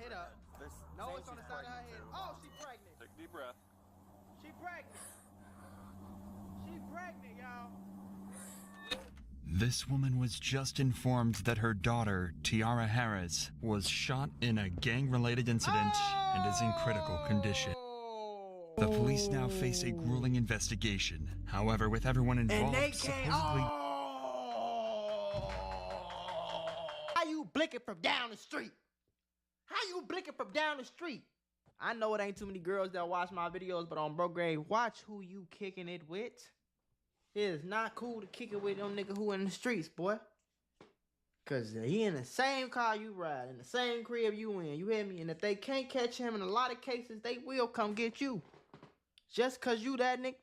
head up. No, it's on the side of her head. Oh, she pregnant. Take a deep breath. She pregnant. She pregnant, y'all. This woman was just informed that her daughter, Tiara Harris, was shot in a gang-related incident and is in critical condition. The police now face a grueling investigation. However, with everyone involved supposedly... How you blinking from down the street? How you blinking from down the street? I know it ain't too many girls that watch my videos, but on bro grade, watch who you kicking it with. It is not cool to kick it with them nigga who in the streets, boy. Cause he in the same car you ride, in the same crib you in, you hear me? And if they can't catch him, in a lot of cases, they will come get you. Just cause you that nigga,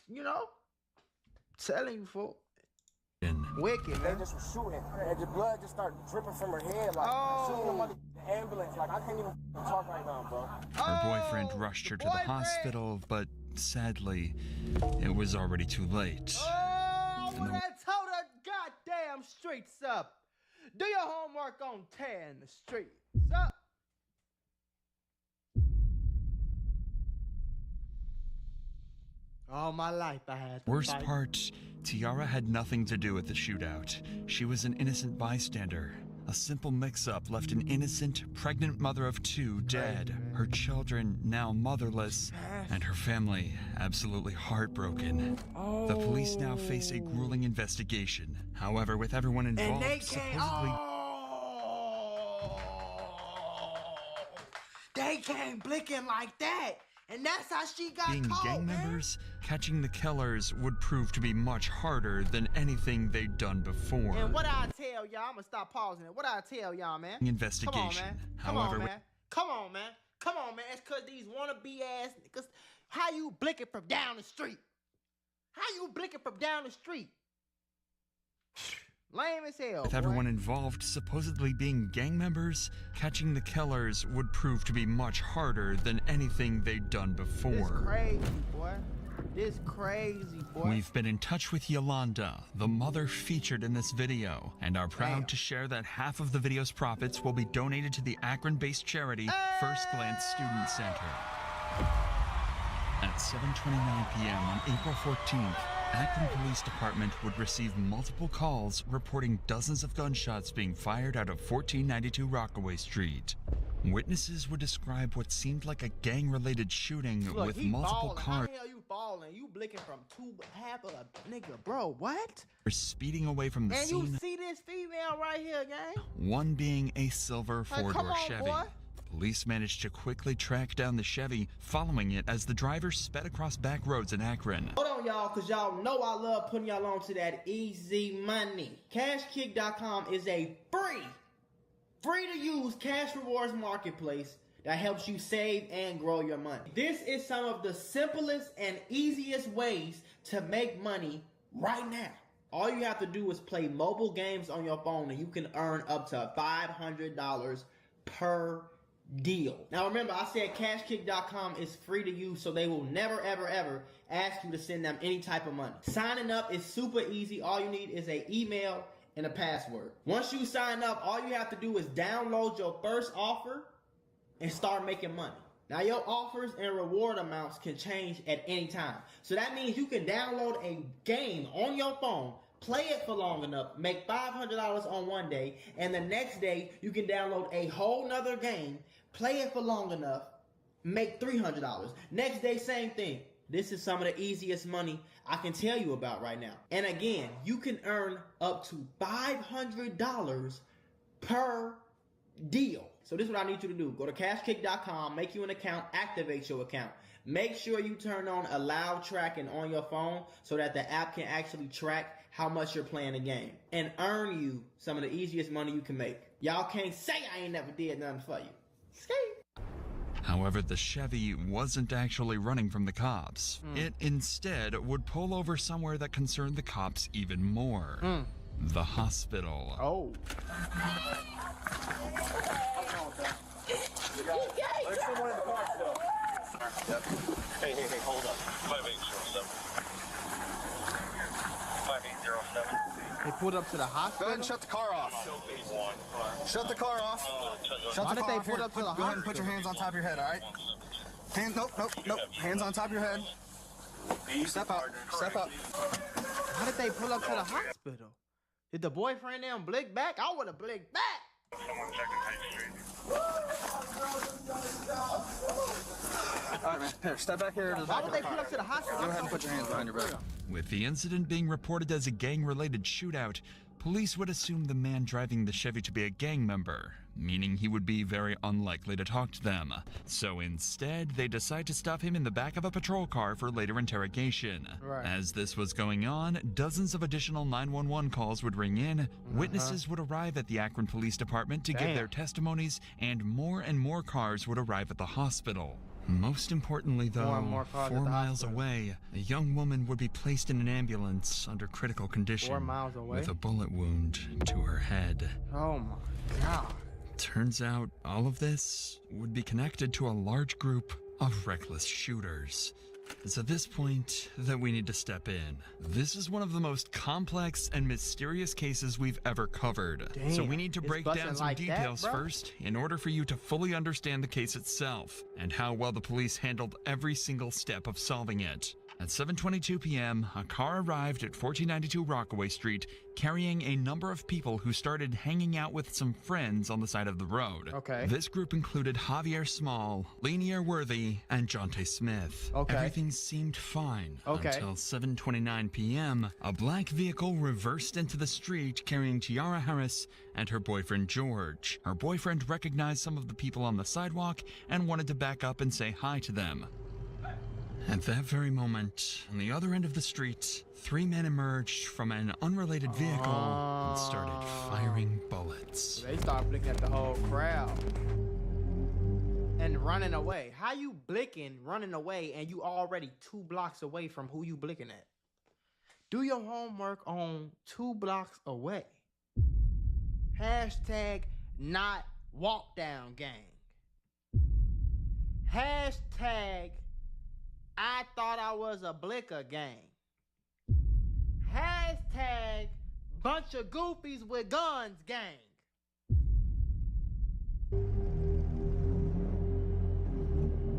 you know? Telling you, folk. Wicked, man. They just were shooting, and the blood just started dripping from her head, like shooting them under the ambulance. Like, I can't even talk right now, bro. Her boyfriend rushed her to the hospital, but sadly, it was already too late. Oh, when I told her goddamn streets up. Do your homework on tearing the streets up. All my life I had to Worst fight. part, Tiara had nothing to do with the shootout. She was an innocent bystander. A simple mix-up left an innocent, pregnant mother of two dead, her children now motherless, and her family absolutely heartbroken. The police now face a grueling investigation. However, with everyone involved, they came blinking like that. And that's how she got being caught, gang man. members, catching the killers would prove to be much harder than anything they'd done before. And what I tell y'all, I'm gonna stop pausing it. What I tell y'all, man? Investigation. Come on, man. Come However, on, man. Come on, man. Come on, man. It's cause these wannabe ass niggas. How you blinking from down the street? How you blinking from down the street? Lame as hell. with everyone involved supposedly being gang members, catching the killers would prove to be much harder than anything they'd done before. This crazy, boy. This crazy, boy. We've been in touch with Yolanda, the mother featured in this video, and are proud to share that half of the video's profits will be donated to the Akron-based charity First Glance Student Center. At 7:29 p.m. on April 14th, Akron Police Department would receive multiple calls reporting dozens of gunshots being fired out of 1492 Rockaway Street. Witnesses would describe what seemed like a gang-related shooting with multiple cars. How the hell you balling? You blinking from half of a nigga, bro. What? Speeding away from the scene. And you see this female right here, gang? One being a silver four-door Chevy. Boy. Police managed to quickly track down the Chevy, following it as the driver sped across back roads in Akron. Hold on, y'all, because y'all know I love putting y'all on to that easy money. CashKick.com is a free-to-use cash rewards marketplace that helps you save and grow your money. This is some of the simplest and easiest ways to make money right now. All you have to do is play mobile games on your phone, and you can earn up to $500 per deal. Now remember, I said CashKick.com is free to use, so they will never, ever, ever ask you to send them any type of money. Signing up is super easy. All you need is an email and a password. Once you sign up, all you have to do is download your first offer and start making money. Now your offers and reward amounts can change at any time. So that means you can download a game on your phone, play it for long enough, make $500 on one day, and the next day you can download a whole nother game, play it for long enough, make $300. Next day, same thing. This is some of the easiest money I can tell you about right now. And again, you can earn up to $500 per deal. So this is what I need you to do. Go to CashKick.com, make you an account, activate your account. Make sure you turn on allow tracking on your phone so that the app can actually track how much you're playing the game and earn you some of the easiest money you can make. Y'all can't say I ain't never did nothing for you. Skate. However, the Chevy wasn't actually running from the cops. It instead would pull over somewhere that concerned the cops even more. The hospital. Oh. There's someone in the car still. Hey, hold up. 5807. 5807. They pulled up to the Go hospital? ahead and shut the car off. Shut the car off. Shut Why the did car they off. pull Here, up to the go ahead and put your hospital? hands on top of your head, all right? Nope. Hands on top of your head. Step out. Step out. Why did they pull up to the hospital? Did the boyfriend them blick back? I would have blicked back. Someone checking High Street. All right, man. Here, step back here to the Why back would of they the car. pull up to the hospital? Go ahead and put your hands behind your back. With the incident being reported as a gang-related shootout, police would assume the man driving the Chevy to be a gang member, meaning he would be very unlikely to talk to them. So instead, they decide to stop him in the back of a patrol car for later interrogation. Right. As this was going on, dozens of additional 911 calls would ring in, witnesses would arrive at the Akron Police Department to give their testimonies, and more cars would arrive at the hospital. Most importantly, though, More and more cars at 4 the miles hospital. away, a young woman would be placed in an ambulance under critical condition 4 miles away? with a bullet wound to her head. Oh my God. Turns out all of this would be connected to a large group of reckless shooters. It's at this point that we need to step in. This is one of the most complex and mysterious cases we've ever covered. So we need to it's break busting down some like that, details bro? first in order for you to fully understand the case itself and how well the police handled every single step of solving it. At 7:22 p.m., a car arrived at 1492 Rockaway Street carrying a number of people who started hanging out with some friends on the side of the road. Okay. This group included Javier Small, Lanier Worthy, and Jonte Smith. Okay. Everything seemed fine Okay. until 7:29 p.m. A black vehicle reversed into the street carrying Tiara Harris and her boyfriend George. Her boyfriend recognized some of the people on the sidewalk and wanted to back up and say hi to them. At that very moment, on the other end of the street, 3 men emerged from an unrelated vehicle and started firing bullets. They start blinking at the whole crowd. And running away. How you blinking, running away, and you already 2 blocks away from who you blinking at? Do your homework on 2 blocks away. Hashtag not walk down gang. Hashtag I thought I was a blicker gang. Hashtag bunch of goofies with guns gang.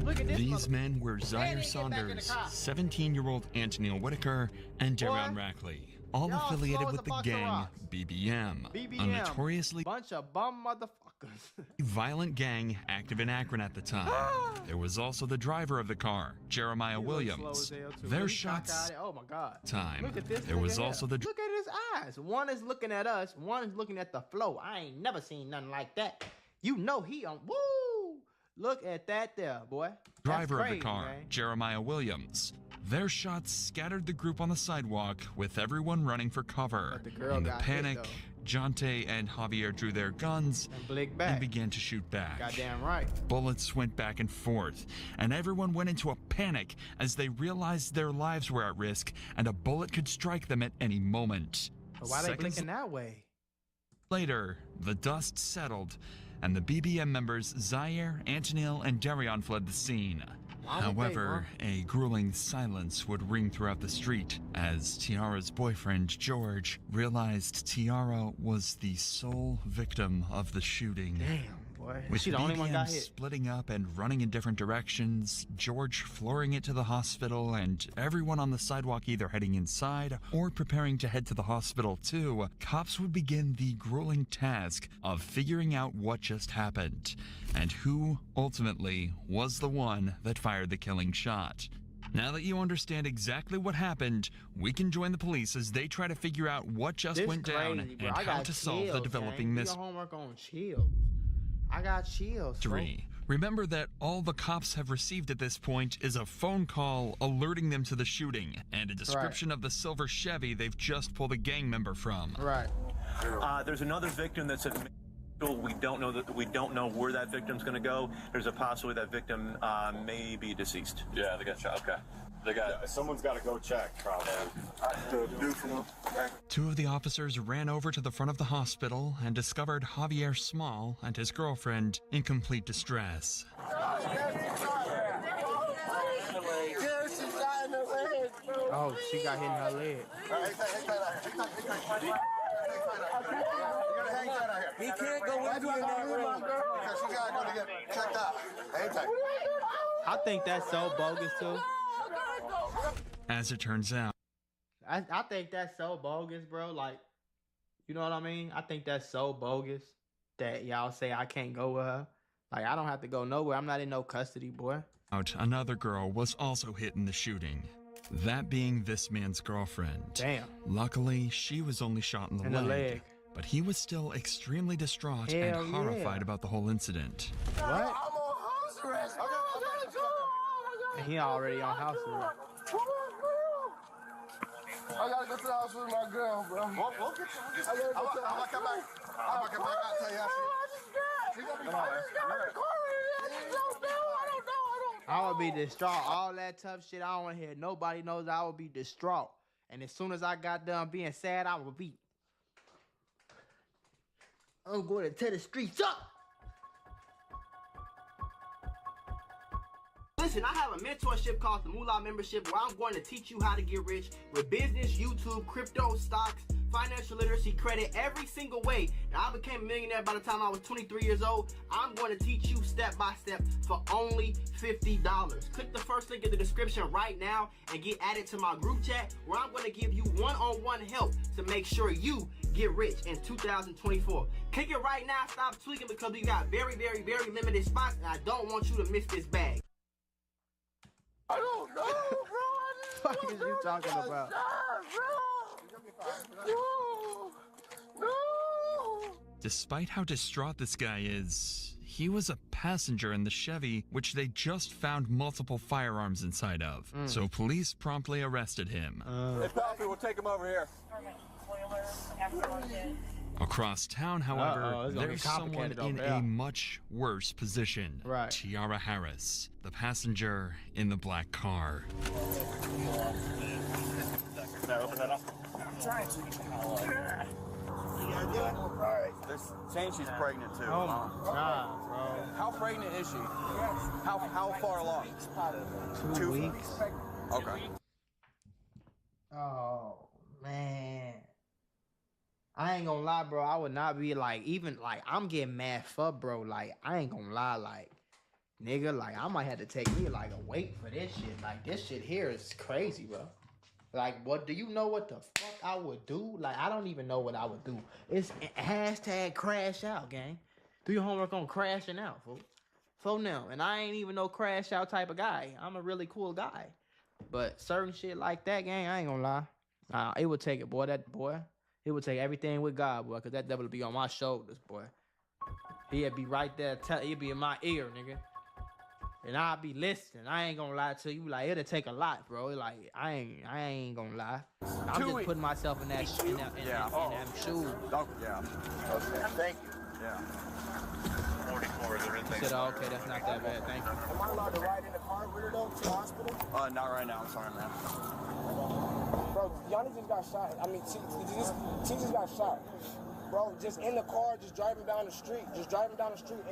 Look at this. These men were Zaire didn't get back in the Saunders, car. 17-year-old Anthony Whitaker, and Darion Boy, Rackley, all y'all affiliated slow as with a the box of gang rocks. BBM, a BBM. notoriously Bunch of bum motherfuckers. violent gang active in Akron at the time. There was also the driver of the car, Jeremiah He looks slow Williams. as hell, too. Their Really shots cockeyed. Oh my God. time. Look at this. There nigga was here. also the Look at his eyes. One is looking at us. One is looking at the flow. I ain't never seen nothing like that. You know he on. Woo! Look at that there, boy. That's driver crazy, of the car, man. Jeremiah Williams. Their shots scattered the group on the sidewalk, with everyone running for cover. But the girl In the got hit, panic, though. Jonte and Javier drew their guns And blick and back. began to shoot back. Goddamn right. Bullets went back and forth, and everyone went into a panic as they realized their lives were at risk and a bullet could strike them at any moment. But why they Seconds blinking that way? later, the dust settled, and the BBM members Zaire, Antonil, and Darion fled the scene. Why would they However, a grueling silence would ring throughout the street as Tiara's boyfriend, George, realized Tiara was the sole victim of the shooting. Damn, boy. With She the the only one BBM got hit. splitting up and running in different directions, George flooring it to the hospital, and everyone on the sidewalk either heading inside or preparing to head to the hospital too, cops would begin the grueling task of figuring out what just happened and who ultimately was the one that fired the killing shot. Now that you understand exactly what happened, we can join the police as they try to figure out what just This went down crazy, bro. and I how got to solve the chills, developing gang. Do mystery. your homework on chills. I got chills. bro. 3. Remember that all the cops have received at this point is a phone call alerting them to the shooting and a description of the silver Chevy they've just pulled a gang member from. Right. There's another victim that's at we don't know where that victim's going to go. There's a possibility that victim may be deceased. Yeah, they got shot. Okay. They got. Someone's got to go check, probably. The dude from 2 of the officers ran over to the front of the hospital and discovered Javier Small and his girlfriend in complete distress. Oh, she got hit in her leg. gotta hang tight out here. He can't go with you in that room. Because she gotta go to get checked out. Hang tight. I think that's so bogus too. As it turns out, I think that's so bogus, bro. Like, you know what I mean? I think that's so bogus that y'all say I can't go with her. Like, I don't have to go nowhere. I'm not in no custody, boy. another girl was also hit in the shooting. That being this man's girlfriend. Damn. Luckily, she was only shot in the leg. But he was still extremely distraught and horrified about the whole incident. What? I'm on house arrest. And he already on house arrest. I gotta go to the house with my girl, bro. We'll get you. I'm gonna come back. I'm gonna come back. I'll tell you how she's gonna be fine. I would be distraught. All that tough shit, I don't want to hear. Nobody knows I would be distraught. And as soon as I got done being sad, I would be. I'm going to tear the streets up. Listen, I have a mentorship called the Moolah Membership where I'm going to teach you how to get rich with business, YouTube, crypto, stocks, financial literacy, credit, every single way. Now, I became a millionaire by the time I was 23 years old. I'm going to teach you step by step for only $50. Click the first link in the description right now and get added to my group chat where I'm going to give you one-on-one help to make sure you get rich in 2024. Click it right now. Stop tweaking because we got very, very, very limited spots and I don't want you to miss this bag. I don't know, bro. What is you talking about? No. Despite how distraught this guy is, he was a passenger in the Chevy, which they just found multiple firearms inside of. So police promptly arrested him. Hey, Pappy, we'll take him over here. Across town, however, it's gonna there's get someone complicated in over there. a much worse position. Right. Tiara Harris, the passenger in the black car. Can I open that up? Alright. They're saying she's pregnant too. Oh my God, bro. How pregnant is she? How far along? 2 weeks. Okay. Oh, man. I ain't gonna lie, bro. I would not be like, even like, I'm getting mad for, bro. Like, I ain't gonna lie, like, nigga, like, I might have to take me like a wait for this shit. Like, this shit here is crazy, bro. Like, what do you know what the fuck I would do? Like, I don't even know what I would do. It's hashtag crash out, gang. Do your homework on crashing out, fool. For now. And I ain't even no crash out type of guy. I'm a really cool guy. But certain shit like that, gang, I ain't gonna lie. Nah, it would take it, boy. That boy. It would take everything with God, boy, because that devil would be on my shoulders, boy. He'd be right there. He'd be in my ear, nigga. And I'd be listening. I ain't gonna lie to you. Like, it'll take a lot, bro. Like, I ain't gonna lie. I'm just putting myself in that shoes. Oh, yeah. Okay. Thank you. Yeah. 44, they're in I said, oh, okay, that's not that bad. Thank you. Am I allowed to ride in the car with her though to the hospital? Not right now. I'm sorry, man. Bro, Yanni just got shot. I mean, T just got shot. Bro, just in the car, just driving down the street. And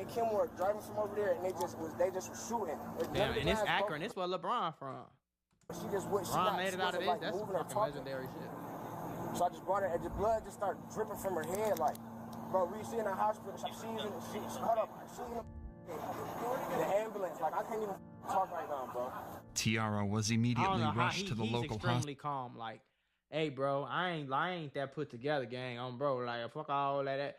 Kenworth driving from over there, and they just was shooting. Damn, and it's Akron. It's where LeBron from. She just went. LeBron made it out of this. Like, That's moving her fucking talking. legendary shit. So I just brought her, and the blood just started dripping from her head. Like, bro, we see in the hospital. She's in the ambulance. Like, I can't even talk right now, bro. Tiara was immediately rushed to the local hospital. He's extremely calm. Like, hey, bro, I ain't that put together, gang. Bro, like, fuck all that.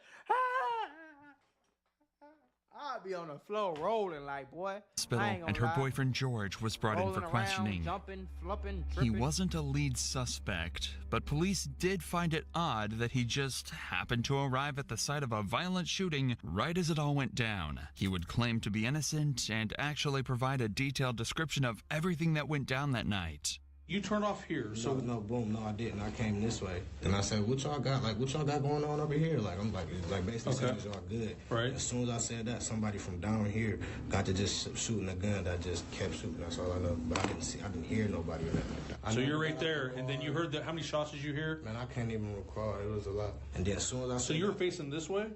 I'll be on the floor rolling, like, boy. And her boyfriend George was brought in for questioning. Jumping, flipping, he wasn't a lead suspect, but police did find it odd that he just happened to arrive at the site of a violent shooting right as it all went down. He would claim to be innocent and actually provide a detailed description of everything that went down that night. You turned off here, so no, I didn't. I came this way, and I said, "What y'all got? Like, what y'all got going on over here?" Like, I'm like basically saying, "Y'all good?" Right. As soon as I said that, somebody from down here got to just shooting a gun that just kept shooting. That's all I know. But I didn't hear nobody or nothing like that. So you're right there, and then you heard that. How many shots did you hear? Man, I can't even recall. It was a lot. And then as soon as I so you were facing this way?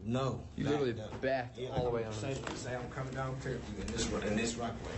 No. You literally backed all the way on. Say I'm coming down Fairview in this Rockaway.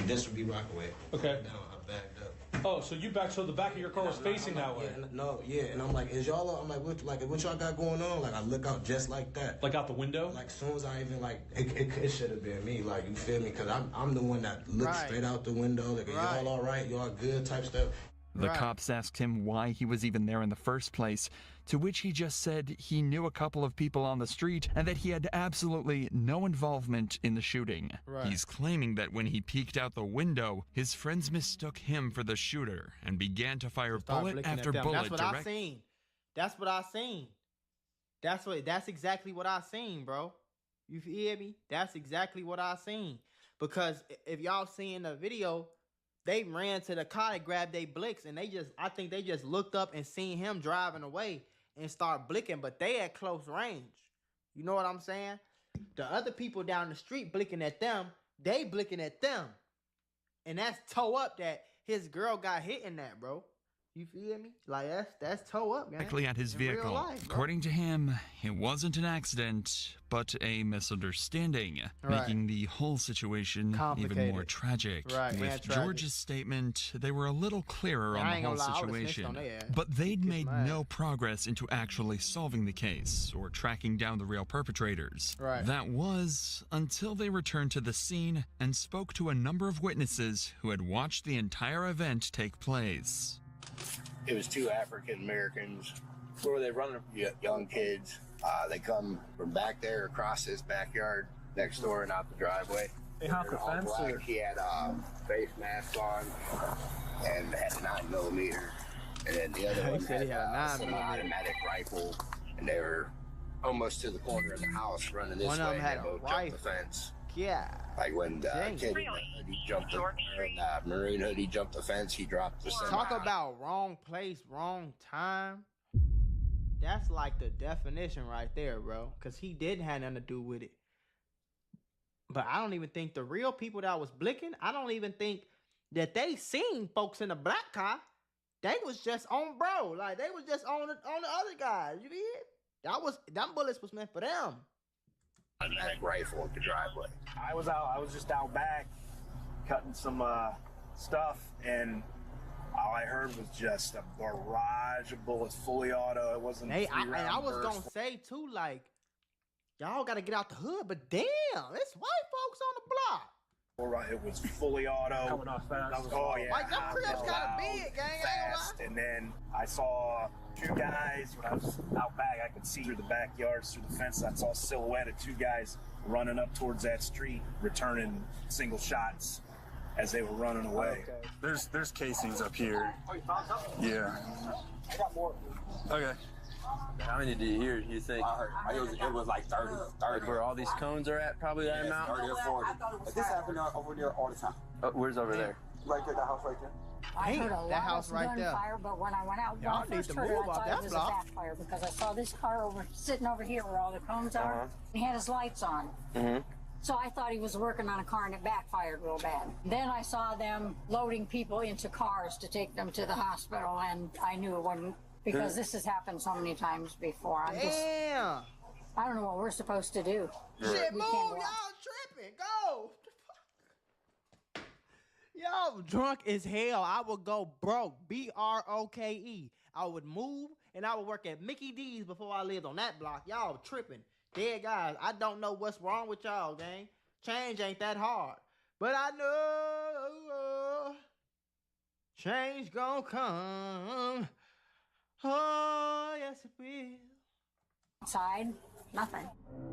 This would be Rockaway. Okay. Now I backed up. Oh, so you back, so the back of your car was facing that way? And I'm like, is y'all, I'm like, what y'all got going on? Like, I look out just like that. Like out the window? Like, as soon as I even, like, it should have been me, like, you feel me? Because I'm the one that looks straight out the window, like, y'all all right, y'all good type stuff. The cops asked him why he was even there in the first place, to which he just said he knew a couple of people on the street and that he had absolutely no involvement in the shooting. He's claiming that when he peeked out the window, his friends mistook him for the shooter and began to fire bullet after bullet. That's what I seen. That's what I seen. That's exactly what I seen, bro. You hear me? That's exactly what I seen. Because if y'all seen the video, they ran to the car, they grabbed their blicks, and I think they just looked up and seen him driving away and start blicking, but they at close range. You know what I'm saying? The other people down the street blicking at them, they blicking at them. And that's toe up that his girl got hit in that, bro. You feel me? Like, that's toe up, man. Directly at his vehicle. Life, according to him, it wasn't an accident, but a misunderstanding, making the whole situation even more tragic. With George's statement, they were a little clearer on the whole situation, but they'd made no progress into actually solving the case or tracking down the real perpetrators. That was until they returned to the scene and spoke to a number of witnesses who had watched the entire event take place. It was two African Americans. Where were they running? Young kids. They come from back there across this backyard next door and out the driveway. They hopped the fence. He had a face mask on and had a 9mm. And then the other one had a semi-automatic rifle. And they were almost to the corner of the house running this way. And they both jumped the fence. Yeah. Like when the kid in the hoodie jumped the maroon hoodie jumped the fence, he dropped the semi. Talk about wrong place, wrong time. That's like the definition right there, bro. Because he didn't have nothing to do with it. But I don't even think the real people that was blicking, I don't even think that they seen folks in the black car. They was just on bro. Like, they was just on the other guys. You did? Them bullets was meant for them. Automatic rifle at the driveway. I was just out back cutting some stuff, and all I heard was just a barrage of bullets, fully auto. It wasn't. Hey, I was gonna say too, like, y'all gotta get out the hood, but damn, it's white folks on the block. All right, it was fully auto. Coming off fast. Oh yeah. Like, them cribs kinda big, gang. Fast, and then I saw two guys when I was out back. I could see through the backyards, through the fence. I saw a silhouette of two guys running up towards that street, returning single shots as they were running away. Okay. There's casings up here. Oh, you found something? Yeah. I got more. Okay. How many did you hear, you think? I heard it was like 30. Like where all these cones are at, probably that amount? 30 or 40. This happened over there all the time. Where's over there? Right there, the house right there. I heard a lot house of right gunfire, but when I went out, when I first heard it, I thought it was a backfire because I saw this car sitting over here where all the cones are. He had his lights on. So I thought he was working on a car and it backfired real bad. Then I saw them loading people into cars to take them to the hospital, and I knew it wasn't, because this has happened so many times before. Damn. I don't know what we're supposed to do. Shit, move, y'all tripping. Go. Yo, drunk as hell. I would go broke. BROKE. I would move and I would work at Mickey D's before I lived on that block. Y'all tripping. Dead guys. I don't know what's wrong with y'all, gang. Change ain't that hard. But I know change gonna come. Oh, yes it will. Outside, nothing.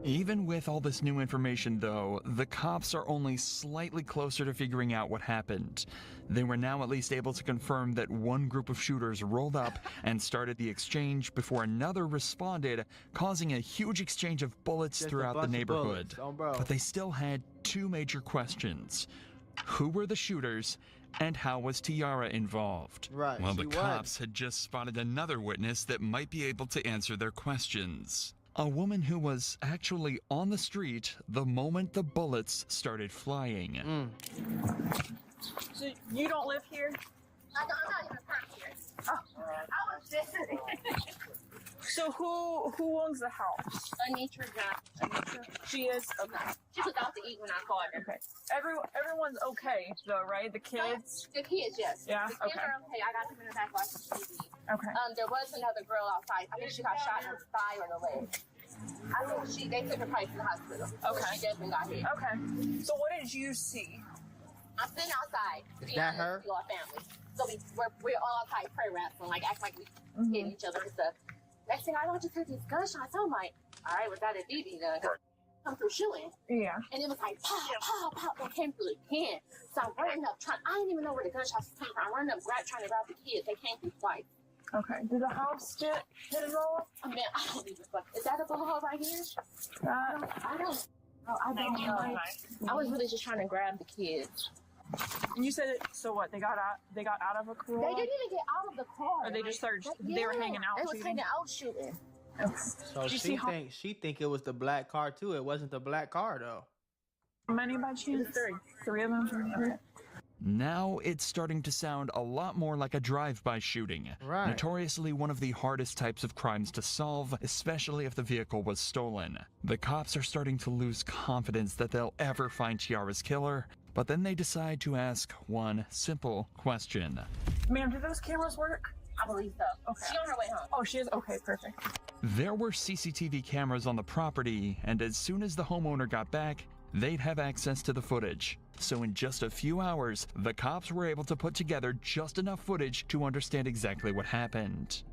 Even with all this new information, though, the cops are only slightly closer to figuring out what happened. They were now at least able to confirm that one group of shooters rolled up and started the exchange before another responded, causing a huge exchange of bullets throughout the neighborhood. But they still had two major questions. Who were the shooters? And how was Tiara involved? Well, the cops had just spotted another witness that might be able to answer their questions. A woman who was actually on the street the moment the bullets started flying. So you don't live here? I'm not even from here. Oh, I was visiting. So who owns the house? Anitra Johnson. She is okay. She was out to eat when I called her. Okay. Everyone's okay though, right? The kids. The kids, yes. Yeah. The kids are okay. I got them in the back watching TV. Okay. There was another girl outside. I think she got shot in the thigh or the leg. I think they took her probably to the hospital. Okay. She definitely got hit. Okay. So what did you see? I'm sitting outside. Is that her? We all family. So we're all outside prayer wrestling, like act like we hit each other and stuff. Next thing I know, I just heard these gunshots. I'm like, all right, was that a BB gun? Come through shooting. Yeah. And it was like pow, pow, pow, and came through again. So I'm running up, I didn't even know where the gunshots came from. I'm running up, trying to grab the kids. They came through twice. Okay. Did the house get hit at all? I mean, I don't even fuck. Is that a bullet hole right here? I don't know. I was really just trying to grab the kids. And you said it. So what? They got out. They got out of a car. They didn't even get out of the car. Or they just started. They were hanging out. They was hanging out shooting. So she think it was the black car too. It wasn't the black car though. How many by chance? Three of them. Okay. Now it's starting to sound a lot more like a drive-by shooting. Right. Notoriously one of the hardest types of crimes to solve, especially if the vehicle was stolen. The cops are starting to lose confidence that they'll ever find Tiara's killer, but then they decide to ask one simple question. Ma'am, do those cameras work? I believe so. Okay. She's on her way home. Oh, she is? Okay, perfect. There were CCTV cameras on the property, and as soon as the homeowner got back, they'd have access to the footage. So in just a few hours, the cops were able to put together just enough footage to understand exactly what happened.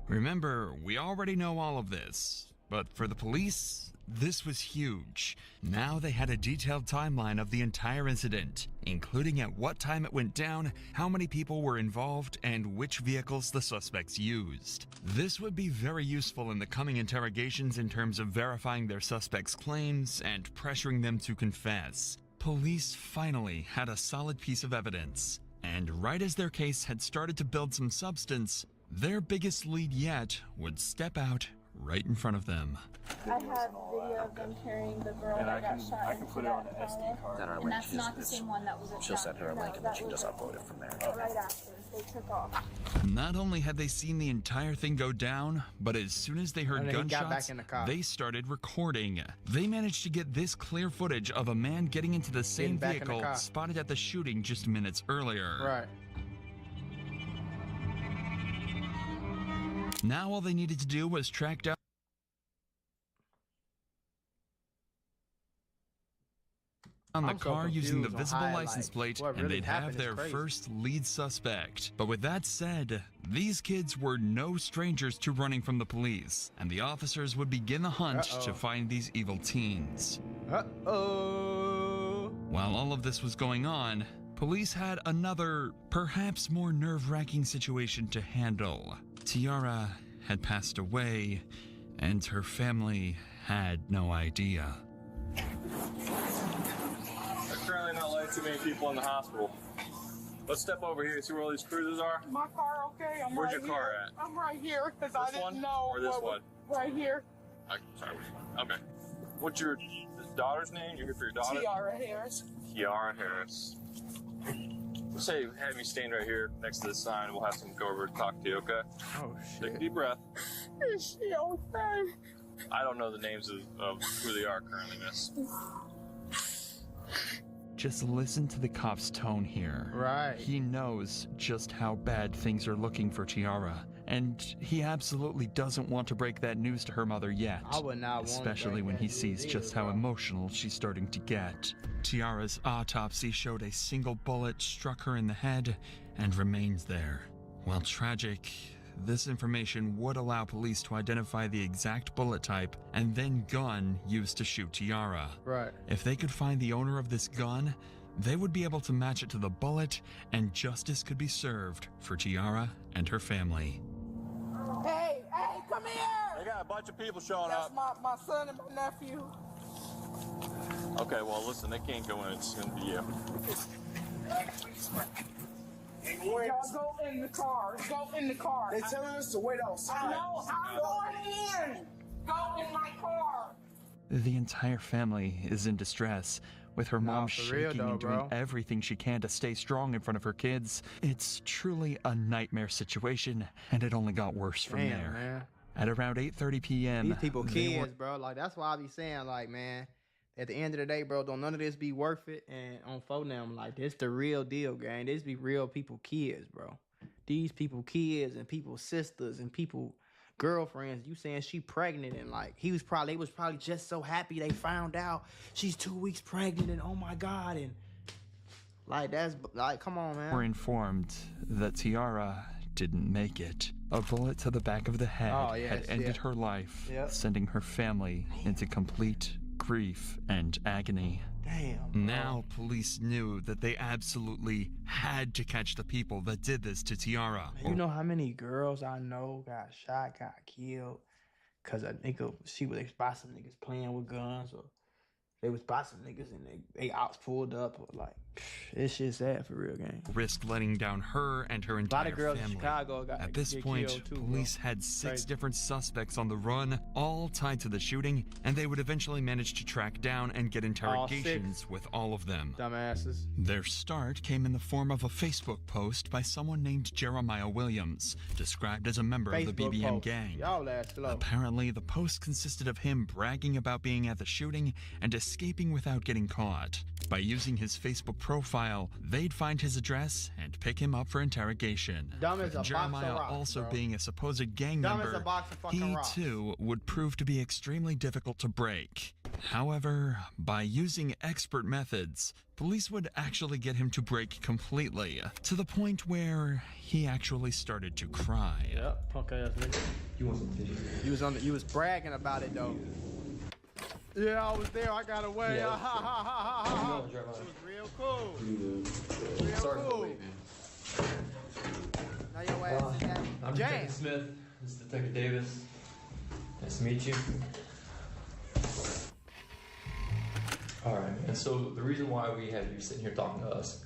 Remember, we already know all of this, but for the police, this was huge. Now they had a detailed timeline of the entire incident, including at what time it went down, how many people were involved, and which vehicles the suspects used. This would be very useful in the coming interrogations in terms of verifying their suspects' claims and pressuring them to confess. Police finally had a solid piece of evidence, and right as their case had started to build some substance, their biggest lead yet would step out right in front of them. I have video of them carrying the girl that got shot. I can put it on an SD card. And that's not the same one that was at She'll send her a link and then she can just upload it from there. Right after they took off. Not only had they seen the entire thing go down, but as soon as they heard gunshots, they started recording. They managed to get this clear footage of a man getting into the same vehicle spotted at the shooting just minutes earlier. Right. Now all they needed to do was track down the car using the visible license plate, and they'd have their first lead suspect. But with that said, these kids were no strangers to running from the police, and the officers would begin the hunt to find these evil teens. While all of this was going on, police had another, perhaps more nerve-wracking situation to handle. Tiara had passed away, and her family had no idea. There's currently not like too many people in the hospital. Let's step over here and see where all these cruises are. My car, okay? Where's your car at? I'm right here because I didn't one? know. Or this one? Right here. Sorry, which one? Okay. What's your daughter's name? You're here for your daughter? Tiara Harris. Tiara Harris. We'll say have you stand right here next to the sign. We'll have someone go over to talk to you, okay? Oh, shit. Take a deep breath. Is she okay? I don't know the names of who they are currently, miss. Just listen to the cop's tone here. Right. He knows just how bad things are looking for Tiara, and he absolutely doesn't want to break that news to her mother yet. I would not want to especially break when that he news sees either, just how bro. emotional she's starting to get. Tiara's autopsy showed a single bullet struck her in the head and remains there. While tragic, this information would allow police to identify the exact bullet type and then gun used to shoot Tiara. Right. If they could find the owner of this gun, they would be able to match it to the bullet, and justice could be served for Tiara and her family. Hey, come here! They got a bunch of people showing That's up. my son and my nephew. Okay, well, listen, they can't go in. It's going to be you. Y'all go in the car. Go in the car. They telling us to wait outside. I know. I'm going in. Go in my car. The entire family is in distress, with her mom for real shaking though, and doing bro. everything she can to stay strong in front of her kids. It's truly a nightmare situation, and it only got worse from Damn, there. man. At around 8:30 p.m., These people they kids, bro. Like, that's why I be saying, like, man, at the end of the day, bro, don't none of this be worth it. And on phone them, like, this the real deal, gang. This be real people kids, bro. These people kids and people sisters and people girlfriends. You saying she pregnant and like they was probably just so happy they found out she's 2 weeks pregnant and oh my God, and like that's like, come on, man. were informed that Tiara didn't make it. A bullet to the back of the head had ended her life, sending her family into complete grief and agony. Damn. Now police knew that they absolutely had to catch the people that did this to Tiara. You know how many girls I know got shot, got killed, cause a nigga, they spot some niggas playing with guns, or they was spot some niggas and they ops pulled up, or like, this shit's sad for real, gang. Risk letting down her and her entire A lot of girls family. in Chicago got At this point, too, police had 6 different suspects on the run, all tied to the shooting, and they would eventually manage to track down and get interrogations with all of them. Dumbasses. Their start came in the form of a Facebook post by someone named Jeremiah Williams, described as a member of the BBM gang. Y'all ass slow. Apparently, the post consisted of him bragging about being at the shooting and escaping without getting caught. By using his Facebook profile, they'd find his address and pick him up for interrogation. Dumb as a box of Jeremiah rocks, also bro. being a supposed gang Dumb as member, a box of fucking he rocks. too would prove to be extremely difficult to break. However, by using expert methods, police would actually get him to break completely, to the point where he actually started to cry. Yep, punk ass nigga. You want some video? You was bragging about it though. Yeah, I was there. I got away. Yeah, It was real cool. Real cool. Now your ass is that I'm jam. Detective Smith. This is Detective Davis. Nice to meet you. Alright, and so the reason why we have you sitting here talking to us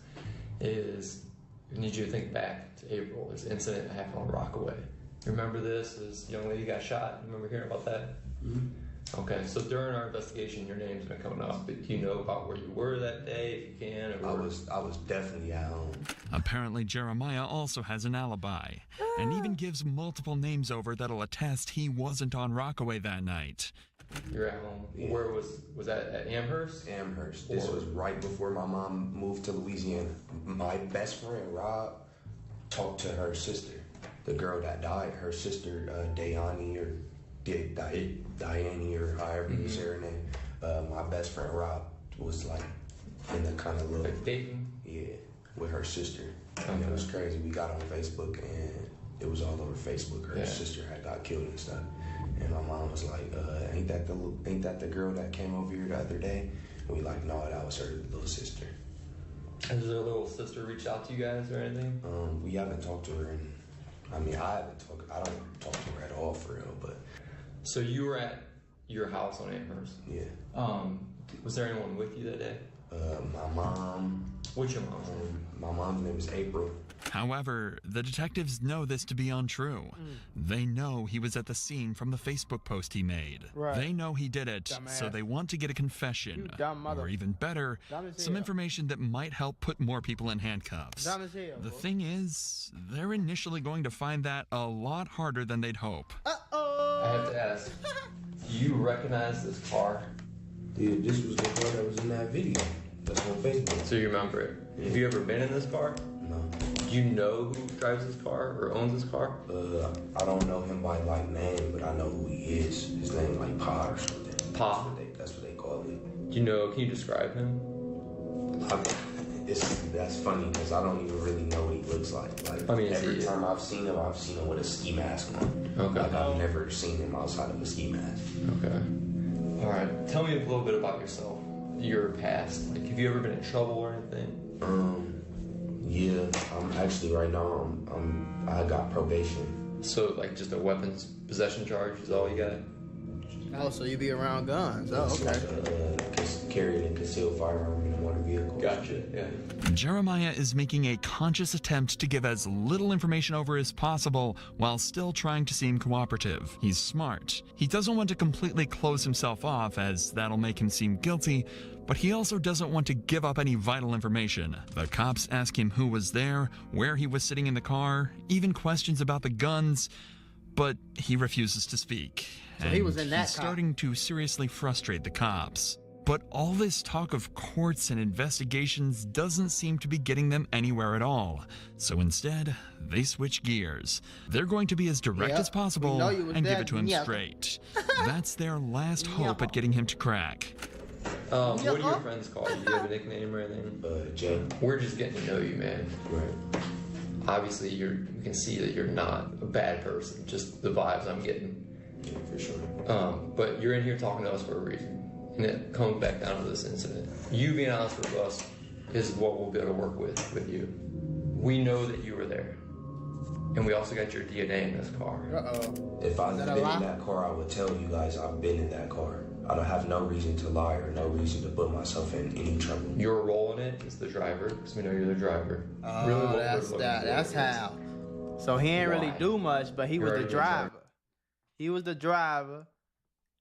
is we need you to think back to April. There's an incident that happened on Rockaway. Remember this? This young lady got shot. Remember hearing about that? Mm-hmm. Okay, so during our investigation, your name's been coming up, but do you know about where you were that day, if you can? Or I was definitely at home. Apparently, Jeremiah also has an alibi, and even gives multiple names over that'll attest he wasn't on Rockaway that night. You're at home. Yeah. Where was that, at Amherst? Amherst. This was right before my mom moved to Louisiana. My best friend, Rob, talked to her sister, the girl that died, her sister, Dayani, or Diane, or however you say her name. My best friend, Rob, was like in the kind of little... Like dating? Yeah, with her sister. And it was crazy. We got on Facebook and it was all over Facebook. Her sister had got killed and stuff. And my mom was like, ain't that the girl that came over here the other day? And we like, no, that was her little sister. Has her little sister reached out to you guys or anything? We haven't talked to her, and I don't talk to her at all for real, but. So you were at your house on Amherst? Yeah. Was there anyone with you that day? My mom. What's your mom's name? My mom's name is April. However, the detectives know this to be untrue. They know he was at the scene from the Facebook post he made. Right. They know he did it, so they want to get a confession. Or even better, some information that might help put more people in handcuffs. The thing is, they're initially going to find that a lot harder than they'd hope. I have to ask, do you recognize this car? Dude, this was the car that was in that video. That's on Facebook. So you remember it? Yeah. Have you ever been in this car? No. Do you know who drives this car or owns this car? I don't know him by like name, but I know who he is. His name like Pa or something. Pa? That's what they call him. Do you know, can you describe him? I mean, that's funny because I don't even really know what he looks like. Like I mean, every time I've seen him with a ski mask on. Okay. Like I've never seen him outside of a ski mask. Okay. All right. Tell me a little bit about yourself, your past. Like, have you ever been in trouble or anything? Yeah. I'm actually right now. I got probation. So like just a weapons possession charge is all you got? Oh, so you be around guns? Oh, okay. Like carrying a concealed firearm in a motor vehicle. Gotcha. Yeah. Jeremiah is making a conscious attempt to give as little information over as possible while still trying to seem cooperative. He's smart. He doesn't want to completely close himself off, as that'll make him seem guilty, but he also doesn't want to give up any vital information. The cops ask him who was there, where he was sitting in the car, even questions about the guns, but he refuses to speak. So he was in that he's car. starting to seriously frustrate the cops. But all this talk of courts and investigations doesn't seem to be getting them anywhere at all. So instead, they switch gears. They're going to be as direct Yep, as possible we know you was and give there, it to him yeah. straight. That's their last hope at getting him to crack. What do your friends call you? Do you have a nickname or anything? Jay. We're just getting to know you, man. Right. Obviously, we can see that you're not a bad person. Just the vibes I'm getting. Yeah, for sure. But you're in here talking to us for a reason. And it comes back down to this incident. You being honest with us is what we'll be able to work with you. We know that you were there. And we also got your DNA in this car. If I'd been in that car, I would tell you guys I've been in that car. I don't have no reason to lie or no reason to put myself in any trouble. Your role in it is the driver, because we know you're the driver. Oh, that's how. So he ain't really do much, but he was the driver. He was the driver,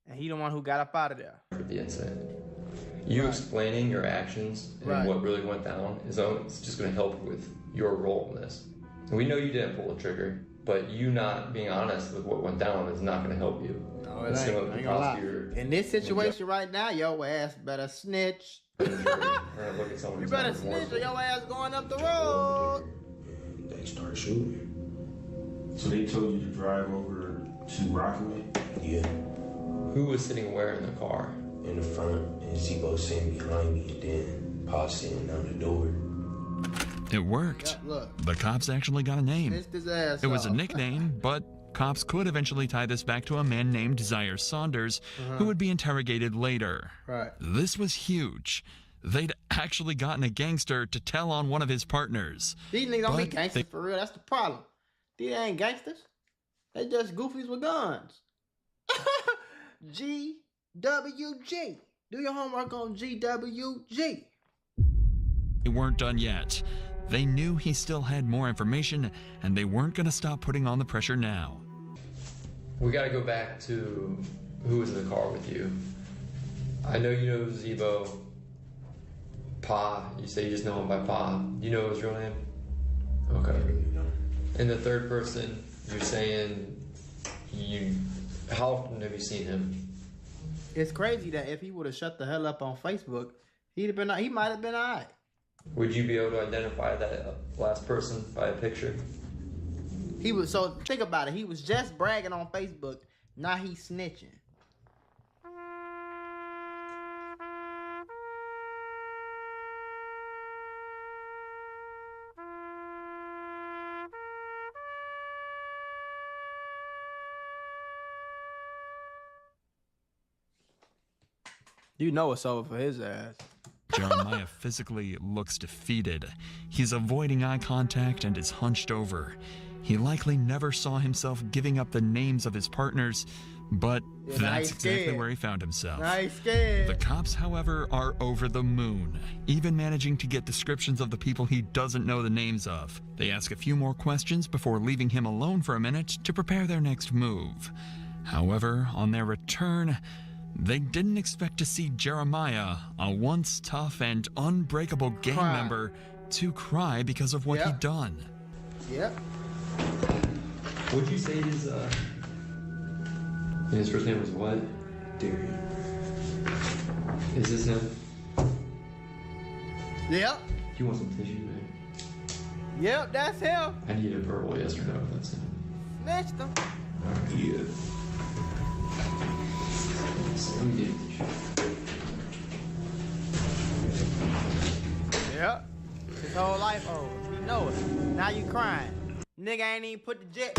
and he the one who got up out of there. For the incident. You explaining your actions and what really went down is it's just going to help with your role in this. We know you didn't pull the trigger, but you not being honest with what went down is not going to help you. No, it ain't gonna lie. In this situation right now, your ass better snitch. You better snitch or your ass going up the road. They start shooting. So they told you to drive over to Rockaway? Yeah. Who was sitting where in the car? In the front, and Zebo sitting behind me, and then Pa sitting down the door. It worked. Yeah, look. The cops actually got a name. Snitched his ass It was a off. nickname, but cops could eventually tie this back to a man named Zaire Saunders, who would be interrogated later. Right. This was huge. They'd actually gotten a gangster to tell on one of his partners. These niggas don't be But gangsters for real. That's the problem. These ain't gangsters. They just goofies with guns. GWG. Do your homework on GWG. They weren't done yet. They knew he still had more information, and they weren't going to stop putting on the pressure now. We got to go back to who was in the car with you. I know you know Zebo. Pa, you say you just know him by Pa. Do you know his real name? Okay. And the third person, you're saying how often have you seen him? It's crazy that if he would have shut the hell up on Facebook, he might have been alright. Would you be able to identify that last person by a picture? So think about it. He was just bragging on Facebook. Now he's snitching. You know it's over for his ass. Jeremiah physically looks defeated. He's avoiding eye contact and is hunched over. He likely never saw himself giving up the names of his partners, but that's exactly where he found himself. Now he's scared. The cops, however, are over the moon, even managing to get descriptions of the people he doesn't know the names of. They ask a few more questions before leaving him alone for a minute to prepare their next move. However, on their return, they didn't expect to see Jeremiah, a once tough and unbreakable gang member, to cry because of what he'd done. Yep. Would you say his first name was what? Darian. Is this him? Yep. Do you want some tissue, man? Yep, that's him. I need a verbal yes or no if that's him. Snitched him. Yeah. So let me get a tissue. Yep. His whole life over. He know it. Now you crying. Nigga ain't even put the jet.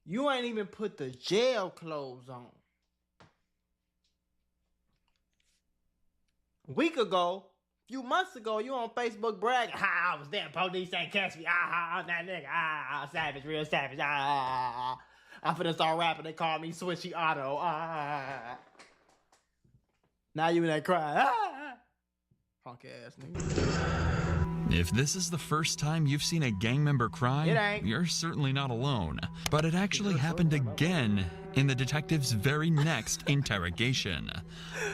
You ain't even put the jail clothes on. A week ago, a few months ago, you on Facebook bragging, I was there, police ain't catch me, I'm that nigga, savage, real savage, I'm finna start rapping, they call me Switchy Auto, Now you in that crying, Punk ass nigga. If this is the first time you've seen a gang member cry, It ain't. you're certainly not alone. But it actually happened again in the detective's very next interrogation.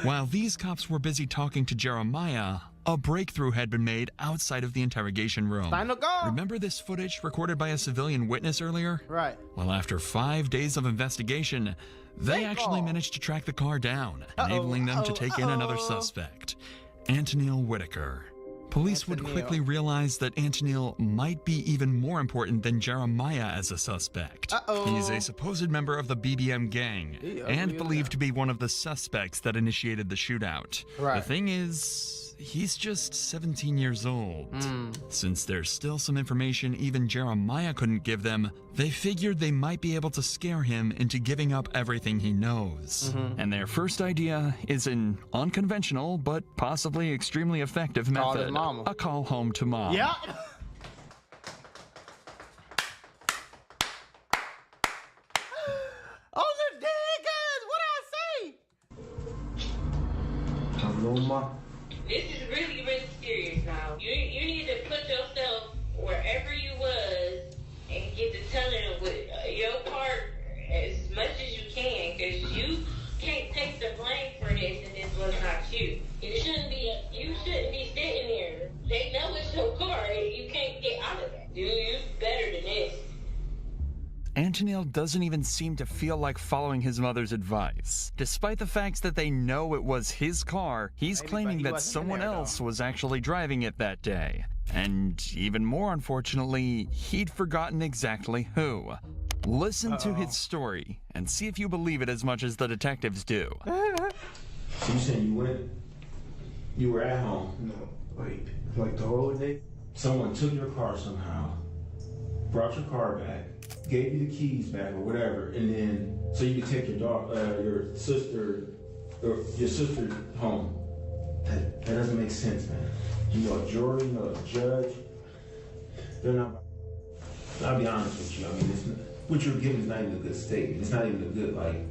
While these cops were busy talking to Jeremiah, a breakthrough had been made outside of the interrogation room. Time to go. Remember this footage recorded by a civilian witness earlier? Right. Well, after 5 days of investigation, they actually managed to track the car down, enabling them to take in another suspect, Antonil Whitaker. Police would quickly realize that Antonil might be even more important than Jeremiah as a suspect. He's a supposed member of the BBM gang and believed to be one of the suspects that initiated the shootout. Right. The thing is, he's just 17 years old. Since there's still some information even Jeremiah couldn't give them, they figured they might be able to scare him into giving up everything he knows. And their first idea is an unconventional but possibly extremely effective method. A call home to mom. Yeah. Oh, the dead guys. What I say? Hello, ma. This is really, really serious now. You need to put yourself wherever you was and get to telling with your part as much as you can, because you can't take the blame for this and this was not you. You shouldn't be sitting there. They know it's your car. You can't get out of that. You better than this. Antonil doesn't even seem to feel like following his mother's advice. Despite the fact that they know it was his car, he's claiming that someone else was actually driving it that day. And even more unfortunately, he'd forgotten exactly who. Listen to his story and see if you believe it as much as the detectives do. So you saying you were at home? No, wait, like the whole day? Someone took your car somehow, brought your car back, gave you the keys back or whatever, and then so you could take your sister home. That doesn't make sense, man. You know a jury, you know a judge. They're not. I'll be honest with you. I mean, what you're giving is not even a good statement. It's not even a good lie.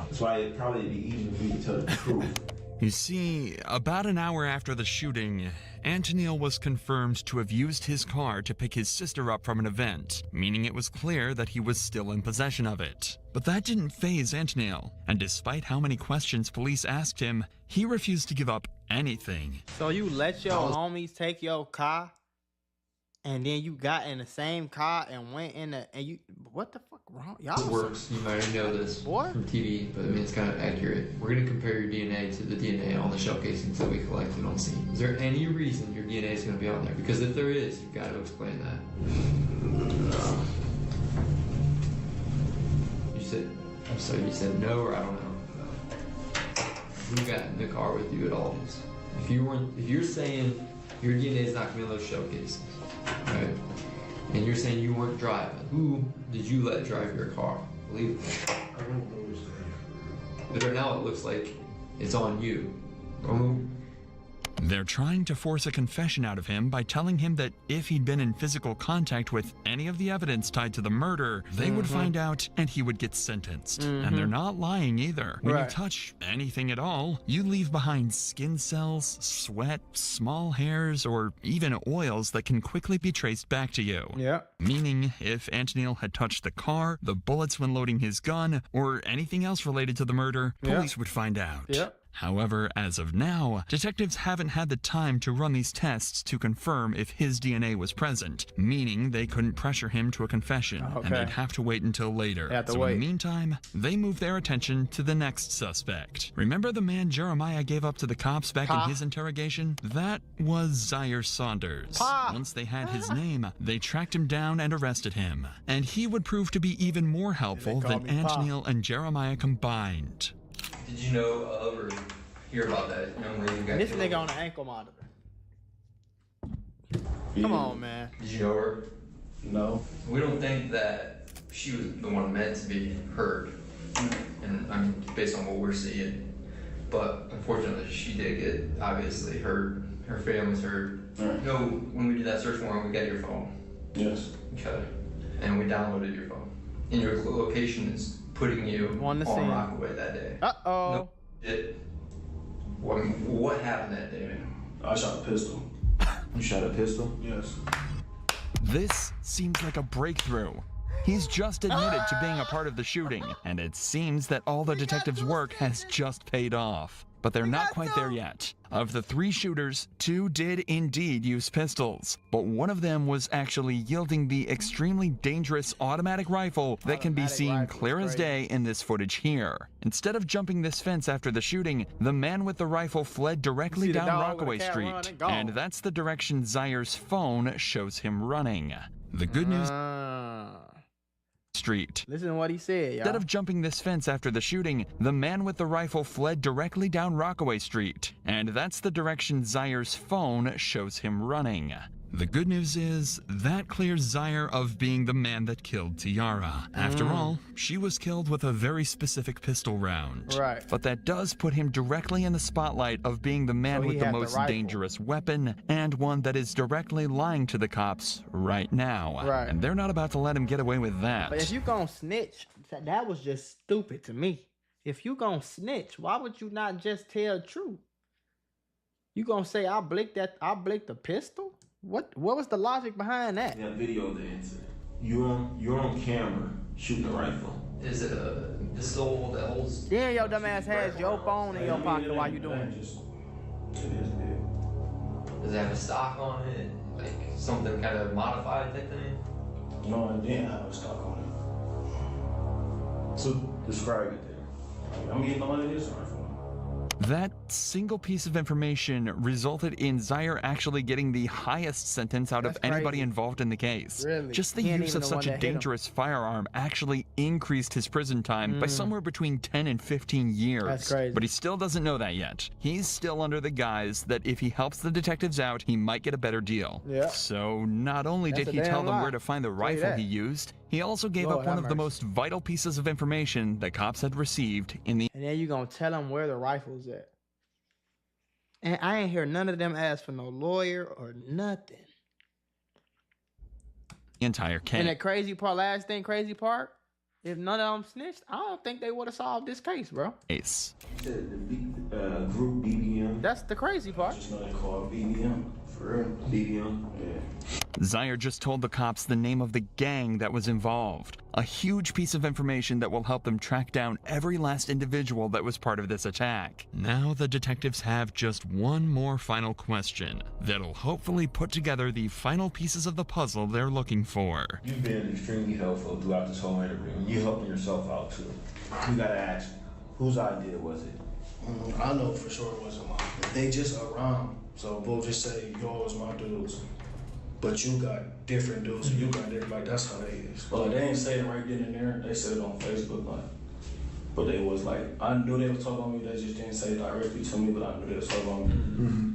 That's why it'd probably be easier for you to tell the truth. You see, about an hour after the shooting, Antonil was confirmed to have used his car to pick his sister up from an event, meaning it was clear that he was still in possession of it. But that didn't faze Antonil, and despite how many questions police asked him, he refused to give up anything. So you let your homies take your car, and then you got in the same car and went in the, and you, what the fuck wrong? Y'all It works. You might already know this from TV, but I mean, it's kind of accurate. We're going to compare your DNA to the DNA on the shell casings that we collected on scene. Is there any reason your DNA is going to be on there? Because if there is, you've got to explain that. You said no, or I don't know. Who got in the car with you at all these? If you're saying your DNA is not going to be on those shell casings, right? And you're saying you weren't driving. Who did you let drive your car? Believe it. I don't understand. But right now it looks like it's on you. They're trying to force a confession out of him by telling him that if he'd been in physical contact with any of the evidence tied to the murder, they would find out and he would get sentenced. And they're not lying either. When you touch anything at all, you leave behind skin cells, sweat, small hairs, or even oils that can quickly be traced back to you. Yeah. Meaning, if Antonil had touched the car, the bullets when loading his gun, or anything else related to the murder, police would find out. Yep. However, as of now, detectives haven't had the time to run these tests to confirm if his DNA was present, meaning they couldn't pressure him to a confession, and they'd have to wait until later. In the meantime, they move their attention to the next suspect. Remember the man Jeremiah gave up to the cops back in his interrogation? That was Zaire Saunders. Once they had his name, they tracked him down and arrested him. And he would prove to be even more helpful than Antonil and Jeremiah combined. Did you know of or hear about that young lady who got This killed? nigga on the ankle monitor. Come on, man. Did you know her? No. We don't think that she was the one meant to be hurt, and I mean, based on what we're seeing. But unfortunately, she did get obviously hurt. Her family's hurt. You know, when we did that search warrant, we got your phone. Yes. Okay. And we downloaded your phone. And your location is putting you on Rockaway that day. Uh-oh. No, what happened that day? I shot a pistol. You shot a pistol? Yes. This seems like a breakthrough. He's just admitted to being a part of the shooting, and it seems that all the detectives' work has just paid off. But they're not quite there yet. Of the 3 shooters, 2 did indeed use pistols, but one of them was actually yielding the extremely dangerous automatic rifle that can be seen clear as day in this footage here. Instead of jumping this fence after the shooting, the man with the rifle fled directly down Rockaway Street, and that's the direction Zaire's phone shows him running. The good news... Street. Listen to what he said, y'all. Instead of jumping this fence after the shooting, the man with the rifle fled directly down Rockaway Street, and that's the direction Zaire's phone shows him running. The good news is, that clears Zaire of being the man that killed Tiara. After all, she was killed with a very specific pistol round. Right. But that does put him directly in the spotlight of being the man with the most dangerous weapon, and one that is directly lying to the cops right now. Right. And they're not about to let him get away with that. But if you gonna snitch, that was just stupid to me. If you gonna snitch, why would you not just tell the truth? You gonna say I blinked the pistol? What was the logic behind that? Yeah, video the incident. You're on camera shooting a rifle. Is it a pistol that holds? Then your dumb ass has your phone in your pocket while you doing it. It is big. Does it have a stock on it? Like something kind of modified type thing? No, it didn't have a stock on it. So describe it then. I'm getting all of this rifle. That single piece of information resulted in Zaire actually getting the highest sentence out of anybody involved in the case. Really? Just the use of such a dangerous firearm actually increased his prison time by somewhere between 10 and 15 years. That's crazy. But he still doesn't know that yet. He's still under the guise that if he helps the detectives out, he might get a better deal. Yeah. So not only did he tell them where to find the rifle he used, he also gave up one of the most vital pieces of information that cops had received in the... And then you gonna tell them where the rifle's at. And I ain't hear none of them ask for no lawyer or nothing. entire case. And the crazy part, if none of them snitched, I don't think they would have solved this case, bro. Ace. The group BBM. That's the crazy part. Just know they call it BBM. For real. BBM. Yeah. Zaire just told the cops the name of the gang that was involved. A huge piece of information that will help them track down every last individual that was part of this attack. Now the detectives have just one more final question that'll hopefully put together the final pieces of the puzzle they're looking for. You've been extremely helpful throughout this whole interview, and you're helping yourself out too. You gotta ask, whose idea was it? I know for sure it wasn't mine. They just around, so we'll just say, yo, it's my dudes. But you got different dudes, and you got different, like, that's how they is. Well, they ain't say it right then and there. They said it on Facebook, like, but they was like, I knew they was talking on me. They just didn't say it directly to me, but I knew they was talking on me. Mm-hmm.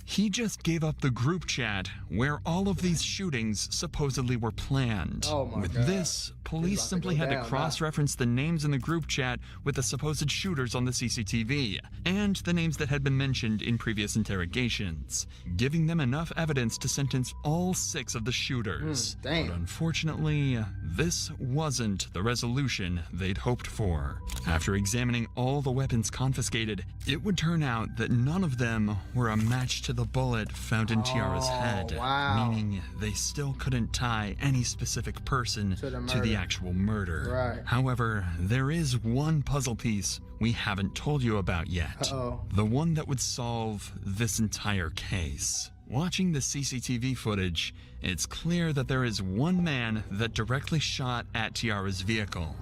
He just gave up the group chat where all of these shootings supposedly were planned. Oh my With God. this, police simply had to cross-reference the names in the group chat with the supposed shooters on the CCTV, and the names that had been mentioned in previous interrogations, giving them enough evidence to sentence all 6 of the shooters. Damn. But unfortunately, this wasn't the resolution they'd hoped for. After examining all the weapons confiscated, it would turn out that none of them were a match to the bullet found in Tiara's head, meaning they still couldn't tie any specific person to the actual murder. Right. However, there is one puzzle piece we haven't told you about yet. The one that would solve this entire case. Watching the CCTV footage, it's clear that there is one man that directly shot at Tiara's vehicle.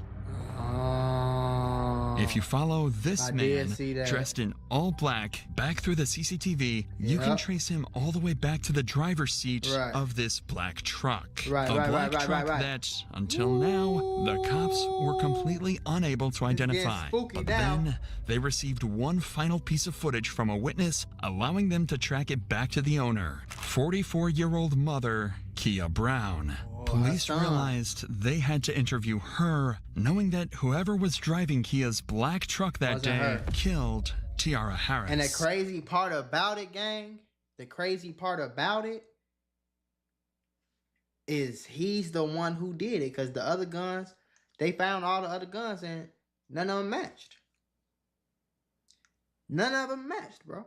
If you follow this man, dressed in all black, back through the CCTV, you can trace him all the way back to the driver's seat of this black truck. A black truck that, until now, the cops were completely unable to identify. But then, they received one final piece of footage from a witness, allowing them to track it back to the owner, 44-year-old mother, Kia Brown. Police realized they had to interview her, knowing that whoever was driving Kia's black truck that day killed Tiara Harris. And the crazy part about it, gang, is he's the one who did it, because the other guns, they found all the other guns and none of them matched. None of them matched, bro.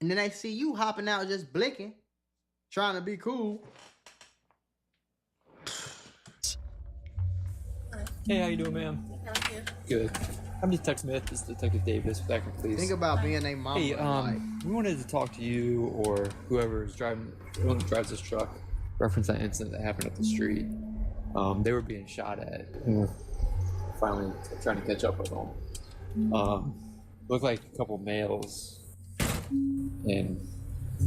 And then they see you hopping out just blinking, trying to be cool. Hey, how you doing, ma'am? Good. I'm Detective Smith. This is Detective Davis, back in police. Think about being a mama. Hey, we wanted to talk to you or whoever is driving, who drives this truck. Reference that incident that happened up the street. They were being shot at. And we're finally trying to catch up with them. Looked like a couple males. And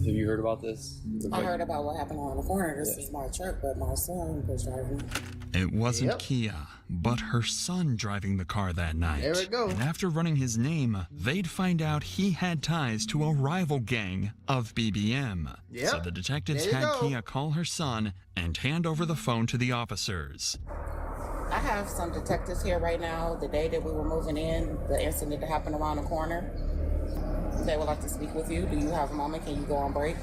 have you heard about this? I heard about what happened on the corner. This is my truck, but my son was driving. It wasn't Kia, but her son driving the car that night. There we go. And after running his name, they'd find out he had ties to a rival gang of BBM. Yep. So the detectives There you had go. Kia call her son and hand over the phone to the officers. I have some detectives here right now. The day that we were moving in, the incident that happened around the corner, they would like to speak with you. Do you have a moment? Can you go on break?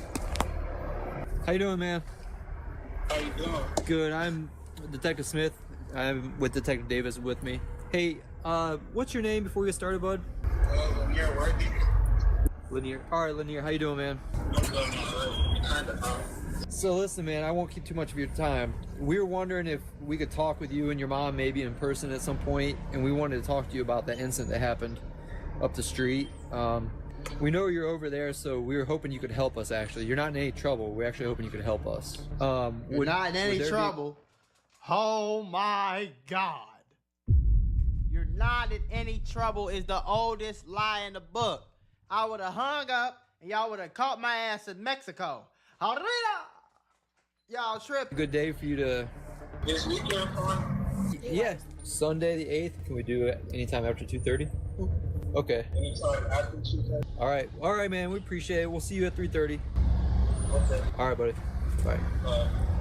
How you doing, man? How you doing? Good. I'm Detective Smith. I'm with Detective Davis with me. Hey, what's your name before we get started, bud? Lanier Worthy. Lanier. All right, Lanier. How you doing, man? So listen, man, I won't keep too much of your time. We were wondering if we could talk with you and your mom maybe in person at some point, and we wanted to talk to you about that incident that happened up the street. We know you're over there, so we were hoping you could help us, actually. You're not in any trouble. We're actually hoping you could help us. You're not in any trouble. Oh my God. You're not in any trouble is the oldest lie in the book. I would have hung up and y'all would have caught my ass in Mexico. Arriba! Y'all tripping. Good day for you to... This weekend, Yeah, Sunday the 8th. Can we do it anytime after 2:30? Okay. Anytime after 2:30. All right, man. We appreciate it. We'll see you at 3:30. Okay. All right, buddy. Bye.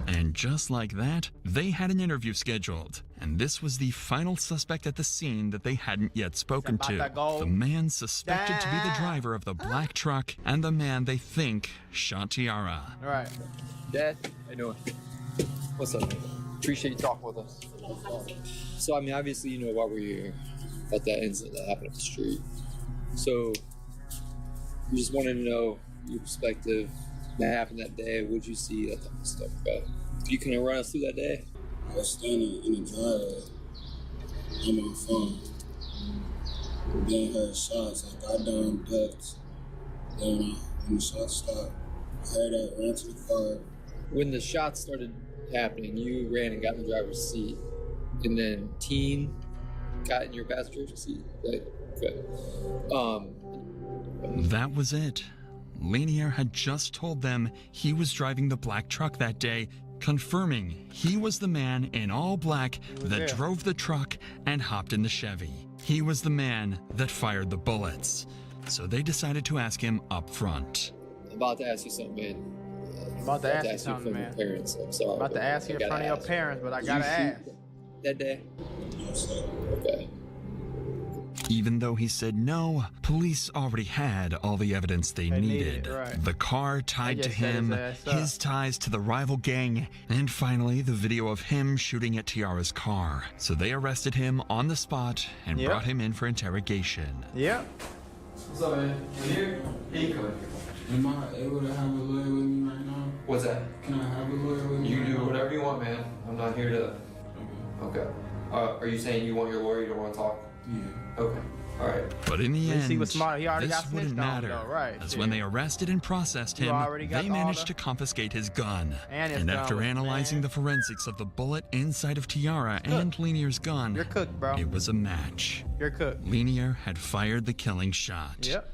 And just like that, they had an interview scheduled. And this was the final suspect at the scene that they hadn't yet spoken to. The man suspected to be the driver of the black truck and the man they think shot Tiara. All right. Dad, how you doing? What's up, man? Appreciate you talking with us. So, I mean, obviously, you know why we're here. About that incident that happened up the street. So, we just wanted to know your perspective. That happened that day. What'd you see? That type of stuff. You can run us through that day? I was standing in the driveway on my phone. Then heard shots. I got down, ducked. Then when the shots stopped, I heard that, ran to the car. When the shots started happening, you ran and got in the driver's seat. And then Teen got in your passenger seat. Right? Okay. That was it. Lanier had just told them he was driving the black truck that day, confirming he was the man in all black that drove the truck and hopped in the Chevy. He was the man that fired the bullets. So they decided to ask him up front. I'm about to ask you something, man. I'm about to ask you something, man. Parents. I'm sorry. I'm about to ask you in front of your parents, but I gotta ask. That day? Okay. Even though he said no, police already had all the evidence they needed. Right. The car tied to him, his ties to the rival gang, and finally the video of him shooting at Tiara's car. So they arrested him on the spot and brought him in for interrogation. Yep. What's up, man? You here? Hey, come Am I able to have a lawyer with me right now? What's that? Can I have a lawyer with me? You can do whatever you want, man. I'm not here to... Okay. Are you saying you want your lawyer? You don't want to talk? Yeah. Okay. All right. But in the end, he was smart. He already this got wouldn't snitched on, matter, though, right, as yeah. when they arrested and processed You him, already got they all managed the- to confiscate his gun. And his And gun after was analyzing the forensics of the bullet inside of Tiara and Lanier's gun, You're cooked, bro. it was a match. You're cooked. Lanier had fired the killing shot. Yep.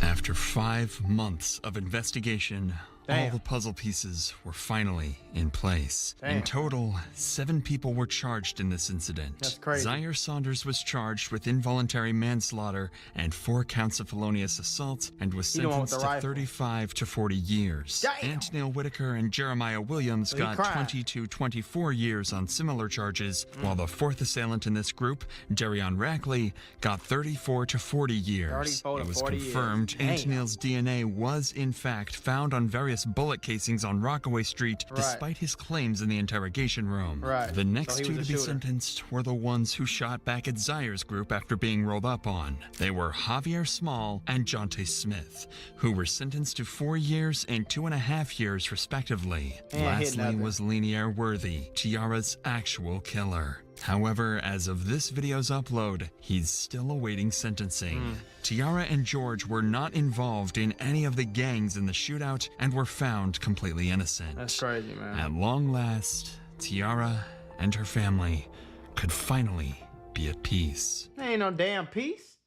After 5 months of investigation, all the puzzle pieces were finally in place. In total, 7 people were charged in this incident. That's crazy. Zaire Saunders was charged with involuntary manslaughter and 4 counts of felonious assault and was He the one with sentenced the to rifle. 35 to 40 years. Antonil Whitaker and Jeremiah Williams He got cried. 20 to 24 years on similar charges, while the 4th assailant in this group, Darion Rackley, got 34 to 40 years. 34 to It was 40 years. confirmed Damn. Antonil's DNA was in fact found on various various bullet casings on Rockaway Street, despite his claims in the interrogation room. The next two to be sentenced were the ones who shot back at Zaire's group after being rolled up on. They were Javier Small and Jonte Smith, who were sentenced to 4 years and 2.5 years respectively. Lastly was Linier Worthy, Tiara's actual killer. However, as of this video's upload, he's still awaiting sentencing. Tiara and George were not involved in any of the gangs in the shootout and were found completely innocent. That's crazy, man. At long last, Tiara and her family could finally be at peace. That ain't no damn peace.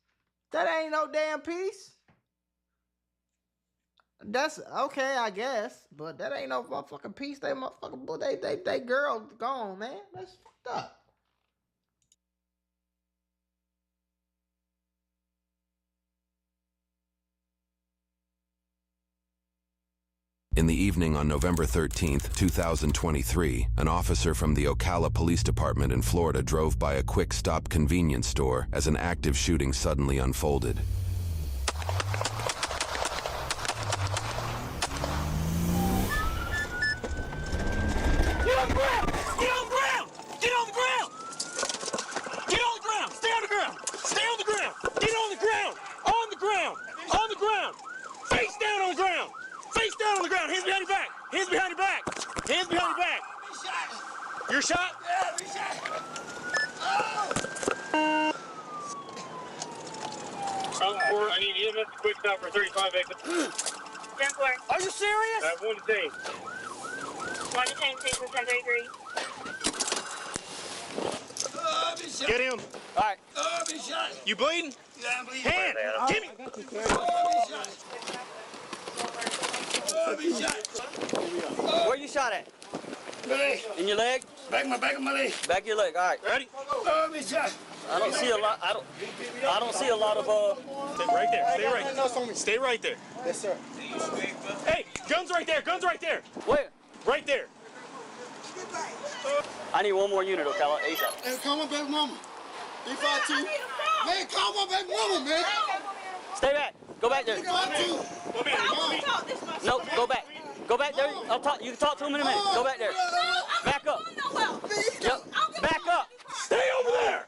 That ain't no damn peace. That's okay, I guess, but that ain't no motherfucking peace. They motherfucking they girl gone, man. That's fucked up. In the evening on November 13th, 2023, an officer from the Ocala Police Department in Florida drove by a quick-stop convenience store as an active shooting suddenly unfolded. Get on the ground! Get on the ground! Get on the ground! Get on the ground! Stay on the ground! Stay on the ground! Get on the ground! On the ground! On the ground! Face down on the ground! Face down on the ground! Hands behind your back! Hands behind your back! Hands behind your back! You're shot? Yeah, we shot. I need EMS quick stop for 35 victims. Are you serious? I have one detained. One detained, 1033. Get him. All right. You bleeding? Yeah, I'm bleeding. Hand! Give me! Where you shot at? In your leg? Back of my leg. Back of your leg. All right. Ready? I don't see a lot. I don't see a lot of. Stay right there. Stay right there. Stay right there. Yes, sir. Hey, guns right there. Guns right there. Where? Right there. I need one more unit, Ocala, ASAP. Hey, call my baby mama. 352. Man, call my baby mama, man. Stay back. Go back there. 352. No, go back. Go back there. I'll talk. You can talk to him in a minute. Go back there. Back up. Yep. Back up. Stay over there.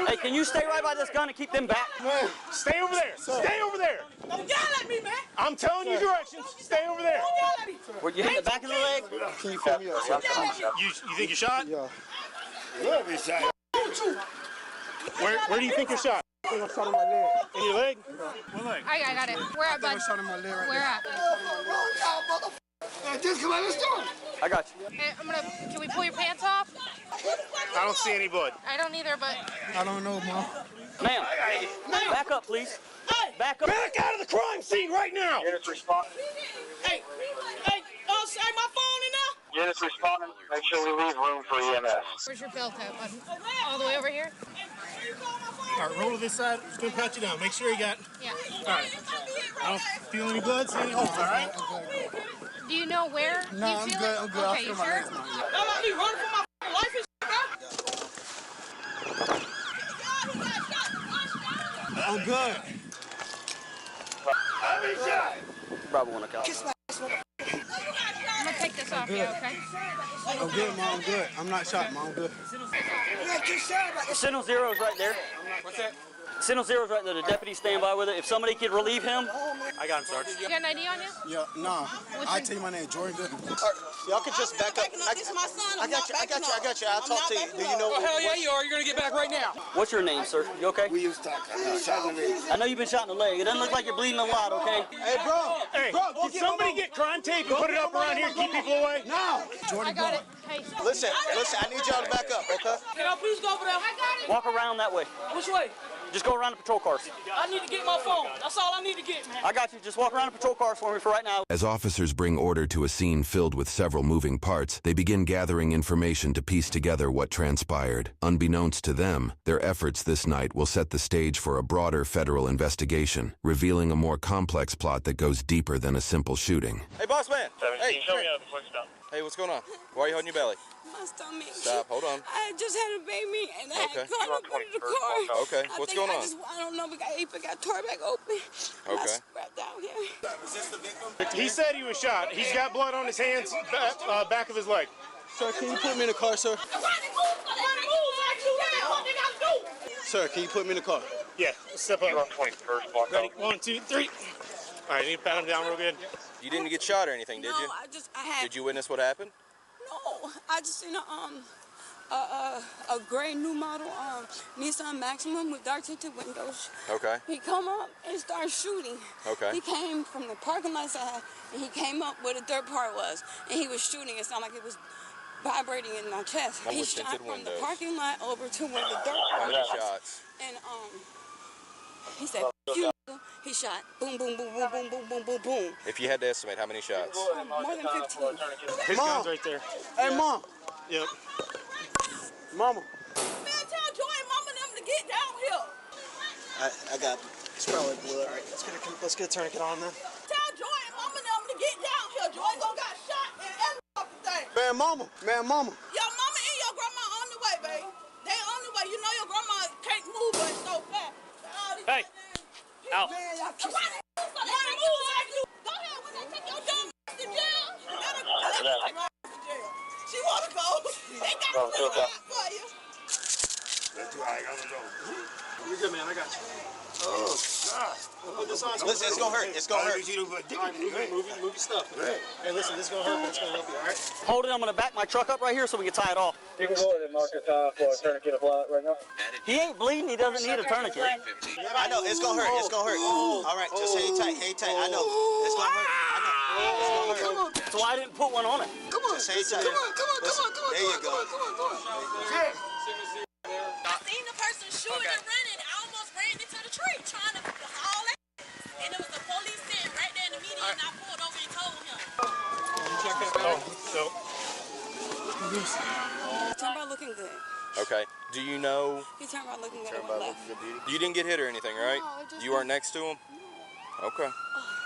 Hey, can you stay right by this gun and keep them back? Stay over there. Stay over there. Don't yell at me, man. I'm telling you directions. Stay over there. Were you hit the back of the leg? Can you fill me up, sir? You think you're shot? Yeah. Where do you think you're shot? I think I shot in my leg. In your leg? What leg? I got it. Where at, bud? I shot in my leg right Where at? Just come on, let's do it. I got you. Hey, can we pull your pants off? I don't see any blood. I don't either, but. I don't know, Mom. Ma'am, back up, please. Back up. Back out of the crime scene right now. Units respond. Hey, my phone in there? Units responding. Make sure we leave room for EMS. Where's your belt at, bud? All the way over here? All right, roll to this side. Just gonna pat you down. Make sure you got. Yeah. All right. I don't feel any blood, see any holes, all right? Do you know where? No, I'm good. I'm good. Okay, I feel you my sure? legs now. I'm not me running for my life and I'm good. Bravo 1 Ocala. I'm gonna take this off you, okay? I'm good, Mom. I'm good. I'm not shot, Mom. I'm good. Signal zero's right there. What's that? Signal zero's right there. The deputy stand by with it. If somebody could relieve him. I got him, Sarge. You got an ID on you? Yeah, nah. I tell you my name, Jordan Goodman. Y'all can just back up. This is my son. I got you. I'll talk to you. Do you know? Oh, hell yeah, you are. You're gonna get back right now. What's your name, sir? You okay? We used to talk. Shot in the leg. I know you've been shot in the leg. It doesn't look like you're bleeding a lot, okay? Hey, bro. Hey, Bro, can somebody get crime tape and put it up around here and keep people away? No. I got it. Hey. Listen. I need y'all to back up, okay? Can I please go over there? I got it. Walk around that way. Which way? Just go around the patrol cars. I need to get my phone. That's all I need to get, man. I got you. Just walk around the patrol cars for me for right now. As officers bring order to a scene filled with several moving parts, they begin gathering information to piece together what transpired. Unbeknownst to them, their efforts this night will set the stage for a broader federal investigation, revealing a more complex plot that goes deeper than a simple shooting. Hey, boss man. 17, Hey, show me out the quick stop. Hey, what's going on? Why are you holding your belly? My my stomach. Stop. Hold on. I just had a baby, and I had Okay. caught up under the car. Okay. What's going on? I don't know. It got tore back open. Okay. I scrapped out here. Is this the victim? He said he was shot. He's got blood on his hands, back of his leg. Sir, can you put me in the car, sir? Sir, can you put me in the car? Yeah, step up. Ready? 1, 2, 3. All right, you need to pat him down real good. You didn't get shot or anything, did you? No, I had. Did you witness what happened? No, I just seen a gray new model Nissan Maximum with dark tinted windows. Okay. He come up and started shooting. Okay. He came from the parking lot side, and he came up where the dirt part was, and he was shooting. It sounded like it was vibrating in my chest. He shot from the parking lot over to where the dirt How part many was. shots? And he said, "You." He shot. Boom, boom, boom, boom, boom, boom, boom, boom, boom. If you had to estimate, how many shots? More than 15. His gun's right there. Hey, Mom. Yep. Mama. Man, tell Joy and Mama them to get down here. I got it. It's probably blood. All right, let's get a tourniquet on then. Tell Joy and Mama them to get down here. Joy got shot and every fucking thing. Man, Mama. Man, Mama. Your mama and your grandma on the way, babe. They on the way. You know your grandma can't move, but it's so fast. Hey. Out. Man, y'all keep... Go ahead, when they take your dumb ass to jail, let her go to jail. She wanna go. They got to put her out for you. That's all right, I'm gonna go. You're good, man. I got you. Oh, God. Put this on. Listen, it's gonna hurt. It's gonna hurt. All right, move your stuff. Hey, listen, this is gonna hurt, but it's gonna help you, all right? Hold it. I'm gonna back my truck up right here so we can tie it off. You can go ahead and mark your time for a tourniquet right now. He ain't bleeding. He doesn't need a tourniquet. I know, it's gonna hurt. It's gonna hurt. All right, just hang tight. Hang tight. I know. It's gonna hurt. I know. It's gonna hurt. So I didn't put one on it. Come on. Just hang tight. Come on. There you go. I seen the person shooting and running. I almost ran into the tree trying to haul it. And there was a police sitting right there in the median, and I pulled over and told him. He turned around looking good. Okay. Do you know? He turned around looking good and went left. You didn't get hit or anything, right? No, it just You weren't next to him? No. Okay.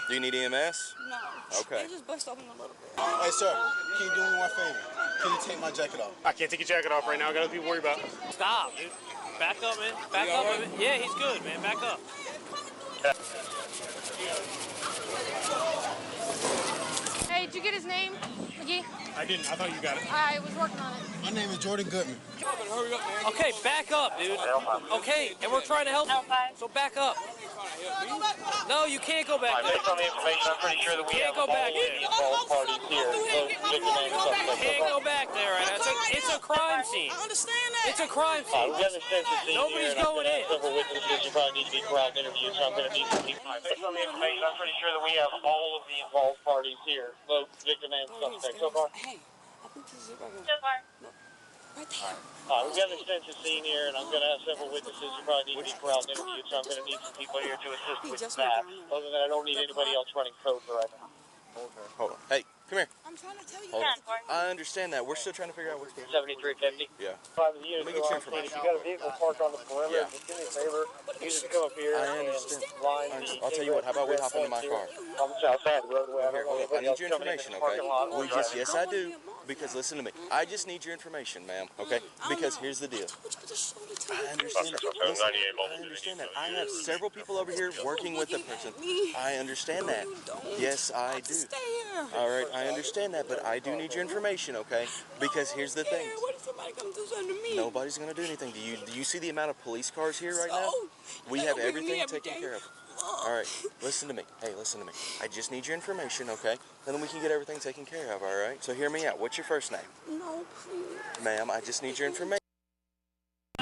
Do you need EMS? No. Okay. It just bust open a little bit. Hey, sir, can you do me one favor? Can you take my jacket off? I can't take your jacket off right now. I got other people to worry about. Stop, dude. Back up, man. Back up, man. Yeah, he's good, man. Back up. Hey, did you get his name, McGee? I didn't. I thought you got it. I was working on it. My name is Jordan Goodman. Okay, back up, dude. Okay, and we're trying to help you. So back up. No, you can't go back there. Based on the information, I'm pretty sure that we Can't go back there. involved parties here. Can't go back there, right? It's a crime scene. I understand that. It's a crime scene. We got the census scene Nobody's here, and going in. several witnesses you probably need to be corralled interviews, so I'm going to need some people. Based on the information, I'm pretty sure that we have all of the involved parties here, both victim and suspect. So far? Hey, I think this is it right here. So far. No, right there. We've got the census scene here, and I'm going to have several witnesses who probably need to be corralled interviews, so I'm going to need some people here to assist with that. Other than that, I don't need anybody else running code for right now. Okay. Hold on. Hey, come here. I'm trying to tell you. Hold on. I understand that. We're still trying to figure out what's going on. 7350. Yeah. Let me get your information. If you got a vehicle parked on the perimeter, just do me a favor. You just come up here I understand. I'll tell you what. How about we hop into my car? I'm outside the roadway. Here, hold up. I need your information, okay? Yes, I do. Because listen to me. I just need your information, ma'am. Okay? Because here's the deal. I understand that. Listen, I understand that. I have several people over here working with the person. I understand that. Yes, I do. All right, I understand that, but I do need your information, okay? Because here's the thing. What if somebody come do something to me? Nobody's gonna do anything. Do you see the amount of police cars here right now? We have everything taken care of. All right, listen to me. Hey, listen to me. I just need your information, okay? And then we can get everything taken care of, all right? So hear me out. What's your first name? No, please. Ma'am, I just need your information.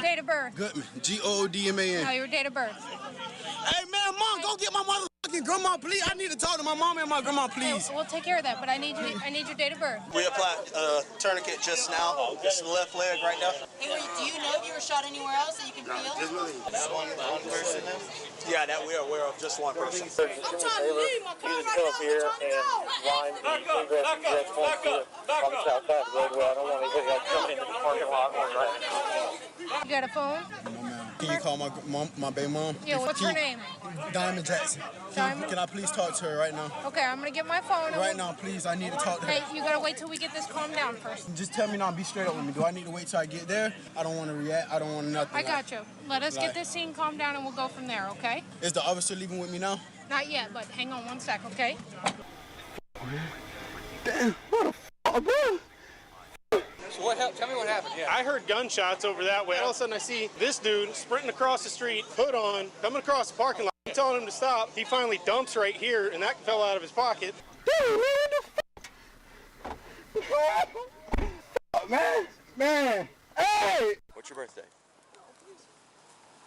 Date of birth. Goodman. Goodman. No, your date of birth. Hey, man, Mom, go get my motherfucking grandma, please. I need to talk to my mom and my grandma, please. Okay, we'll take care of that, but I need your date of birth. We applied tourniquet just now. Just the left leg right now. Hey, do you know if you were shot anywhere else that you can feel? Just one person now? Yeah, that we're aware of. Just one person. I'm trying to leave my car right now. I'm trying to go. Line the ingress egress points here on the south side of the roadway. I don't want anybody else coming into the parking lot or right. You got a phone? No, ma'am. Can you call my baby mom? Yeah, what's her name? Diamond Jackson. Diamond? Can I please talk to her right now? Okay, I'm gonna get my phone. Right now, please. I need to talk to her. Hey, you gotta wait till we get this calmed down first. Just tell me now. Be straight up with me. Do I need to wait till I get there? I don't want to react. I don't want nothing. I got you. Let us get this scene calmed down and we'll go from there, okay? Is the officer leaving with me now? Not yet, but hang on one sec, okay? Damn, what the fuck, bro? So tell me what happened. Yeah. I heard gunshots over that way. All of a sudden I see this dude sprinting across the street, hood on, coming across the parking lot. I'm telling him to stop. He finally dumps right here, and that fell out of his pocket. Dude, man, man, hey! What's your birthday?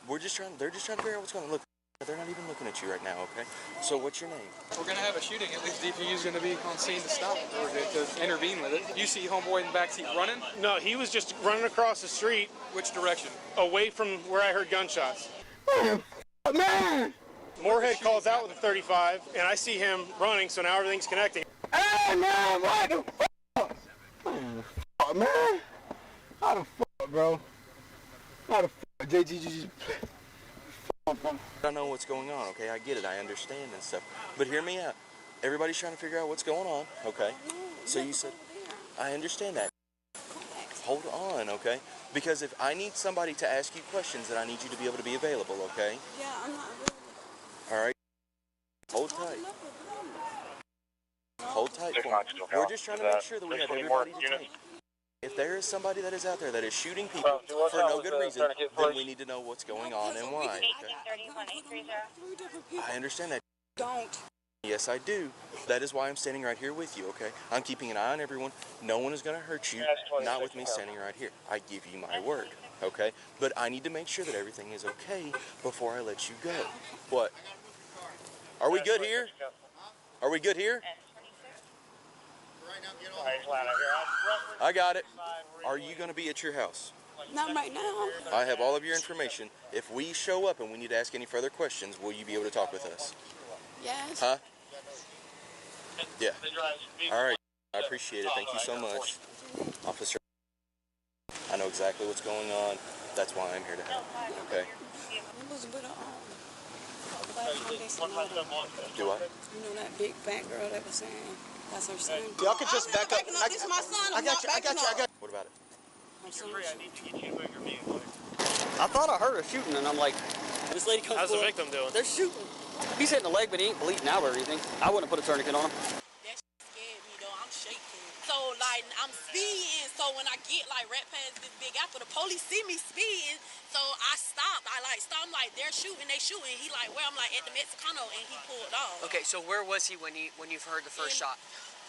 They're just trying to figure out what's going on. Look, they're not even looking at you right now, okay? So what's your name? We're going to have a shooting. At least DPU's going to be on scene to stop it or to intervene with it. You see homeboy in the backseat running? No, he was just running across the street. Which direction? Away from where I heard gunshots. Man! Moorhead calls out with a 35, and I see him running, so now everything's connecting. Hey, man, what the fuck? Man, fuck, man. How the fuck, bro? How the fuck, JGG? I don't know what's going on, okay? I get it, I understand and stuff. But hear me out. Everybody's trying to figure out what's going on, okay? So you said, I understand that. Hold on, okay? Because if I need somebody to ask you questions, then I need you to be able to be available, okay? Yeah, I'm not available. All right. Hold tight. Hold tight for me. We're just trying to make sure that we have everybody detained. If there is somebody that is out there that is shooting people for no good reason, then we need to know what's going on and why. Okay? I understand that. Don't. Yes, I do. That is why I'm standing right here with you, okay? I'm keeping an eye on everyone. No one is going to hurt you, not with me standing right here. I give you my word, okay? But I need to make sure that everything is okay before I let you go. What? Are we good here? Are we good here? I got it. Are you going to be at your house? Not right now. I have all of your information. If we show up and we need to ask any further questions, will you be able to talk with us? Yes. Huh? Yeah. All right. I appreciate it. Thank you so much. Officer, I know exactly what's going on. That's why I'm here to help. Okay? Do I? You know that big fat girl that was saying that's her son? Y'all can just back up. This is my son. I got you. What about it? I thought I heard a shooting, and I'm like, this lady comes How's the forward, victim doing? They're shooting. He's hitting the leg, but he ain't bleeding out or anything. I wouldn't put a tourniquet on him. That scared me, though. I'm shaking. So, like, I'm speeding. So, when I get, like, right past this big apple, the police see me speeding. So, I stopped. I, like, stopped. I'm like, they're shooting. They shooting. He, like, where? I'm, like, at the Mexicano, and he pulled off. Okay, so where was he when you've heard the first shot?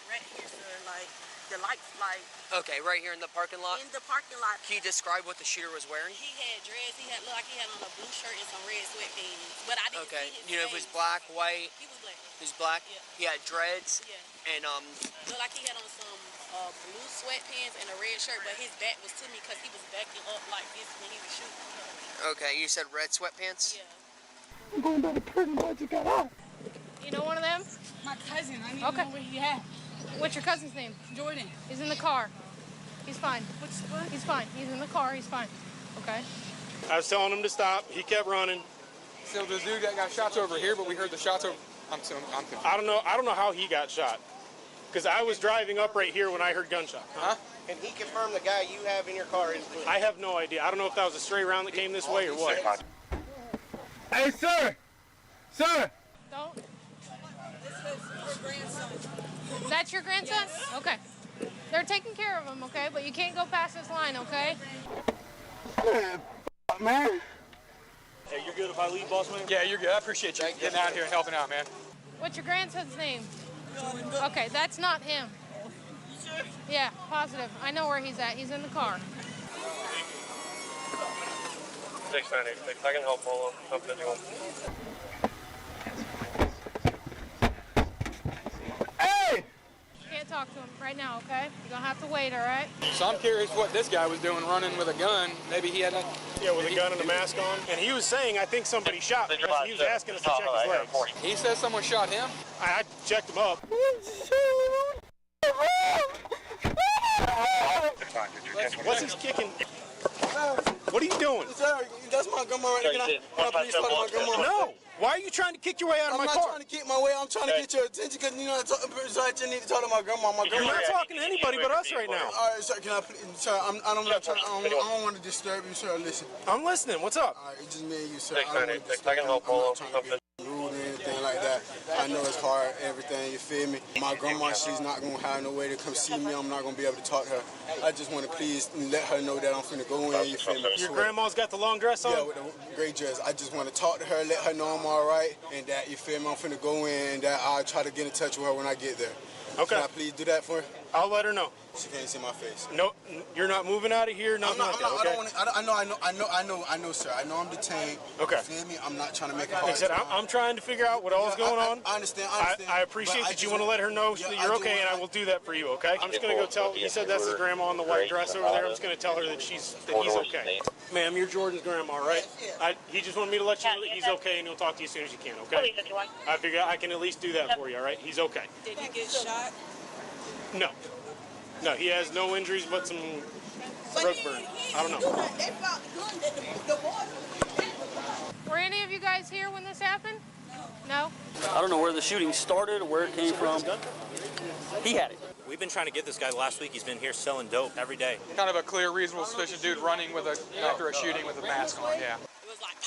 Right here, sir. Like, the lights, like... Okay, right here in the parking lot? In the parking lot. Can you describe what the shooter was wearing? He had dreads. He looked like he had on a blue shirt and some red sweatpants. But I didn't see his you know, if it was black, white? He was black. He was black? Yeah. He had dreads? Yeah. And, looked like he had on some blue sweatpants and a red shirt, but his back was to me because he was backing up like this when he was shooting. Okay, you said red sweatpants? Yeah. I'm going down the parking lot. Just got out. You know one of them? My cousin. I need to know where he at. What's your cousin's name? Jordan. He's in the car. He's fine. What? He's fine. He's in the car. He's fine. Okay. I was telling him to stop. He kept running. So the dude that got shots over here, but we heard the shots over. I'm confused. I don't know how he got shot. Because I was driving up right here when I heard gunshots. Huh? Can he confirm the guy you have in your car is blue? I have no idea. I don't know if that was a stray round that came this way or what. Hey, sir! Sir! Don't. This is your grandson. That's your grandson? Yes. Okay. They're taking care of him, okay? But you can't go past this line, okay? Man. Hey, you're good if I leave, boss man? Yeah, you're good. I appreciate you getting out here and helping out, man. What's your grandson's name? Okay, that's not him. Yeah, positive. I know where he's at. He's in the car. 6986. I can help follow something you want. Hey! Can't talk to him right now, okay? You're gonna have to wait, all right? So I'm curious what this guy was doing running with a gun. Maybe he had a... Yeah, with a gun and a mask on. And he was saying, I think somebody shot me. He was asking us to check his legs. He says someone shot him? I checked him up. What's What's his kicking? What are you doing? Sir, that's my grandma right there. Can I please talk to my grandma? No. Why are you trying to kick your way out of my car? I'm not trying to kick my way. I'm trying to get your attention because you know I need to talk to my grandma. You're not talking to anybody but us right now. All right, sir. Can I please? Sir, I don't want to disturb you, sir. Listen. I'm listening. What's up? All right, it's just me and you, sir. I don't want to disturb you. I'm not trying to be rude or anything like that. I know it's hard, everything. You feel me? My grandma, she's not gonna have no way to come see me. I'm not gonna be able to talk to her. I just want to please let her know that I'm finna go in. You feel me? Your grandma's got the long dress on? Yeah, with the gray dress. I just want to talk to her, let her know I'm all right, and that, you feel me, I'm finna go in, and that I'll try to get in touch with her when I get there. Okay. Can I please do that for her? I'll let her know. She can't see my face. No, you're not moving out of here. Nothing like that, okay? I know, sir. I know I'm detained. Okay. You feel me? I'm not trying to make it Like hard. I said, I'm trying to figure out what all's going on. I understand. I appreciate that you want to let her know that you're okay, and I will do that for you, okay? I'm just going to go tell, he said that's his grandma in the white dress over there. I'm just going to tell her that he's okay. Ma'am, you're Jordan's grandma, right? He just wanted me to let you know that he's okay, and he'll talk to you as soon as you can, okay? I figure I can at least do that for you, all right? He's okay. Did he get shot? No. No, he has no injuries but some throat burn. I don't know. Were any of you guys here when this happened? No? I don't know where the shooting started or where it came from. He had it. We've been trying to get this guy last week. He's been here selling dope every day. Kind of a clear, reasonable suspicious dude running with after a shooting with a mask on, yeah. It was like,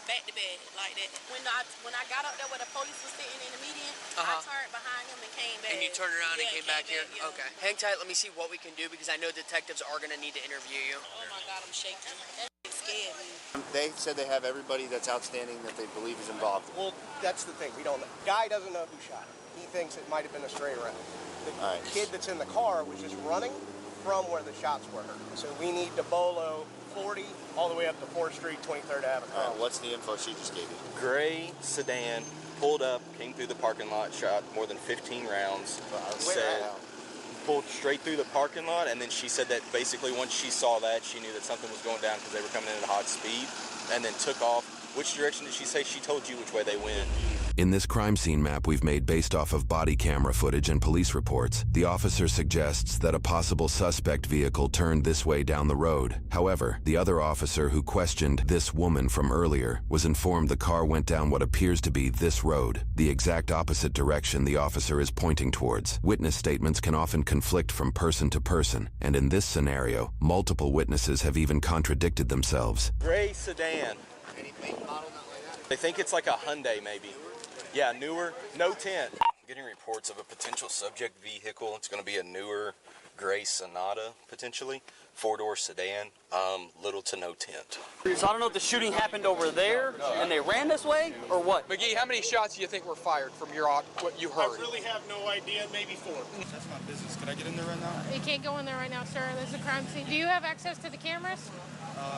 back to bed, like that. When I got up there where the police was sitting in the median, I turned behind him and came back. And you turned around and came back here? Yeah. Okay. Hang tight, let me see what we can do because I know detectives are going to need to interview you. Oh my God, I'm shaking. That scared me. They said they have everybody that's outstanding that they believe is involved. Well, that's the thing. We don't know. Guy doesn't know who shot him. He thinks it might have been a stray round. The kid that's in the car was just running from where the shots were heard. So we need to bolo 40 all the way up to 4th Street, 23rd Avenue. All right, what's the info she just gave you? Gray sedan, pulled up, came through the parking lot, shot more than 15 rounds. Said pulled straight through the parking lot, and then she said that basically once she saw that, she knew that something was going down because they were coming in at hot speed, and then took off. Which direction did she say? She told you which way they went. In this crime scene map we've made based off of body camera footage and police reports, the officer suggests that a possible suspect vehicle turned this way down the road. However, the other officer who questioned this woman from earlier was informed the car went down what appears to be this road, the exact opposite direction the officer is pointing towards. Witness statements can often conflict from person to person, and in this scenario, multiple witnesses have even contradicted themselves. Gray sedan. They think it's like a Hyundai, maybe. Yeah, newer, no tint. Getting reports of a potential subject vehicle. It's going to be a newer gray Sonata, potentially. 4-door sedan, little to no tint. So I don't know if the shooting happened over there and they ran this way or what. McGee, how many shots do you think were fired from what you heard? I really have no idea, maybe 4. That's my business. Can I get in there right now? You can't go in there right now, sir. There's a crime scene. Do you have access to the cameras?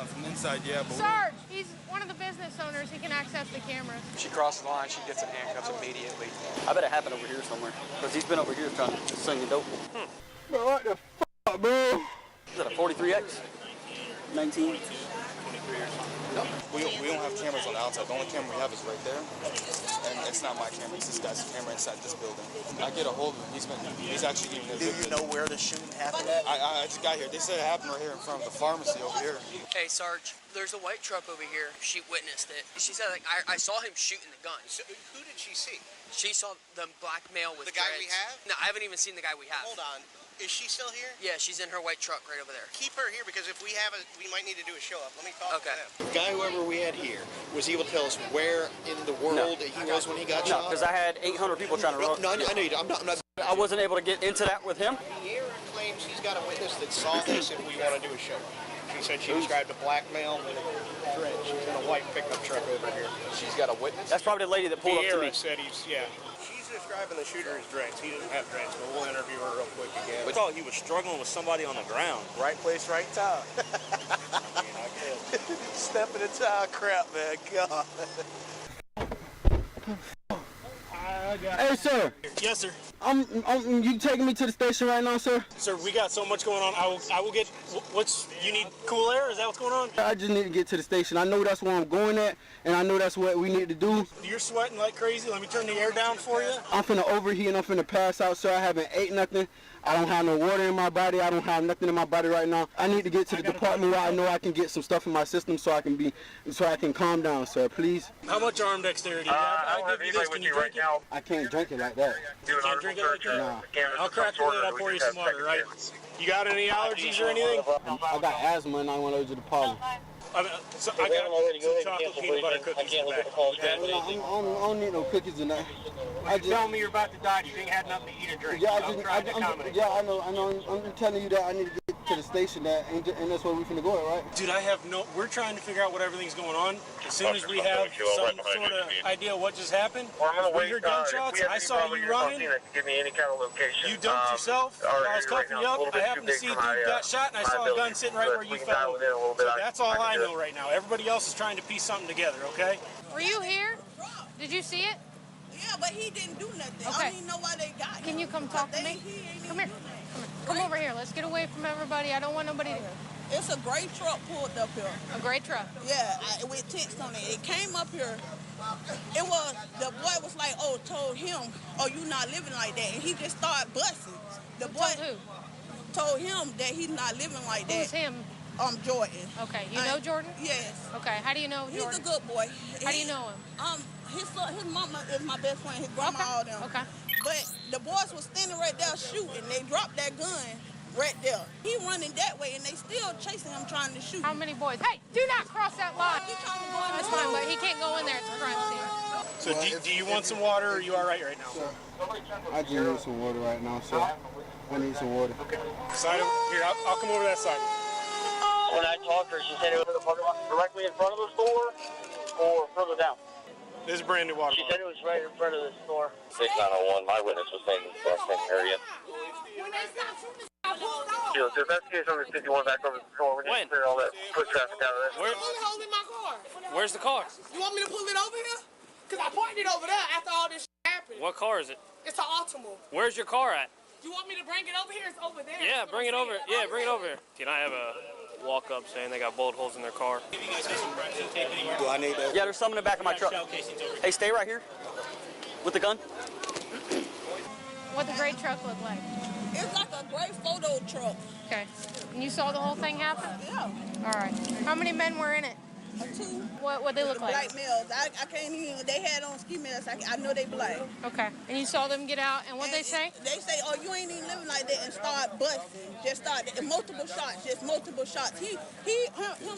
From inside, yeah. But Sarge, he's one of the business owners. He can access the cameras. She crossed the line, she gets in handcuffs immediately. I bet it happened over here somewhere because he's been over here trying to sling the dope. Bro, what the fuck, bro? Is that a 43X? 19? no. We don't have cameras on the outside. The only camera we have is right there. And it's not my camera, it's this guy's camera inside this building. I get a hold of him. He's actually giving Do you know where the shooting happened at? I just got here. They said it happened right here in front of the pharmacy over here. Hey, Sarge, there's a white truck over here. She witnessed it. She said, like, I saw him shooting the gun. So who did she see? She saw the black male with the guy we have? No, I haven't even seen the guy we have. Hold on. Is she still here? Yeah, she's in her white truck right over there. Keep her here because if we might need to do a show up. Let me talk to them. The guy, whoever we had here, was he able to tell us where in the world he was when he got shot? No, because I had 800 people trying to run. No, I know you. I'm not. I wasn't able to get into that with him. Vieira claims he's got a witness that saw this if we want to do a show. She said she described a black male with a dread. She's in a white pickup truck over here. She's got a witness? That's probably the lady that pulled up to me. Vieira said She's describing the shooter as dreads. He doesn't have dreads, but we'll interview her real quick again. We thought he was struggling with somebody on the ground. Right place, right time. Step in the tire crap, man. God. Hey, sir. Yes, sir. You taking me to the station right now, sir? Sir, we got so much going on. I will get. You need cool air? Is that what's going on? I just need to get to the station. I know that's where I'm going at, and I know that's what we need to do. You're sweating like crazy. Let me turn the air down for you. I'm finna overheat and I'm finna pass out, sir. I haven't ate nothing. I don't have no water in my body. I don't have nothing in my body right now. I need to get to the department where I know I can get some stuff in my system so I can calm down, sir, please. How much arm dexterity do you have? I'll give you this. Can you drink it? I can't drink it like that. You can't drink it like that? Nah. I'll crack the lid. I'll pour you some water, right? You got any allergies or anything? I got asthma and I'm allergic to pollen. I got some chocolate peanut butter cookies in the back. I don't need no cookies in that. You tell me you're about to die. You ain't had nothing to eat or drink. Yeah, I know. I'm telling you that I need to get to the station, and that's where we're finna go, right? Dude, we're trying to figure out what everything's going on. As soon as we have some sort of idea what just happened, we hear gunshots. I saw you running. Give me any kind of location. You dumped yourself. I was cuffing you up. I happened to see a dude got shot, and I saw a gun sitting right where you fell. So that's all I know right now. Everybody else is trying to piece something together, okay? Were you here? Did you see it? Yeah, but he didn't do nothing. Okay. I don't even know why they got him. Can you come talk to me? Come here. Come over here. Let's get away from everybody. I don't want nobody to... It's a gray truck pulled up here. A gray truck? Yeah, with text on it. It came up here. The boy was like, told him, you not living like that. And he just started busting. The boy told him that he's not living like that. Who's him? Jordan. Okay, you know Jordan? Yes. Okay, how do you know Jordan? He's a good boy. How do you know him? His mama is my best friend, his grandma, all them. Okay. But the boys was standing right there shooting. They dropped that gun right there. He running that way, and they still chasing him, trying to shoot. How many boys? Hey, do not cross that line. He trying to go in That's fine, but he can't go in there. It's a crime scene. So do you want some water, or are you all right right now? Sir, I just need some water right now, sir. I need some water. Side here, I'll come over that side. When I talked to her, she said it was in the parking lot directly in front of the store or further down. This is brand new water. She said it was right in front of the store. 6901, my witness was saying the same area. The investigators on the 51 back over the store. We need to clear all that foot traffic out of there. Holding my car. Where's the car? You want me to pull it over here? Because I parked it over there after all this happened. What car is it? It's an Altima. Where's your car at? You want me to bring it over here? It's over there. Yeah, bring it over. Yeah, bring it over here. Can I have a walk up saying they got bullet holes in their car? Do I need that? Yeah, there's some in the back of my truck. Hey, stay right here with the gun. What the gray truck look like? It's like a gray photo truck. Okay. And you saw the whole thing happen? Yeah. All right. How many men were in it? 2. What they look like? Black males. I can't even. They had on ski masks. I know they black. Okay. And you saw them get out, and what they say? They say, you ain't even living like that, and start busting. Just start multiple shots. Just multiple shots. Him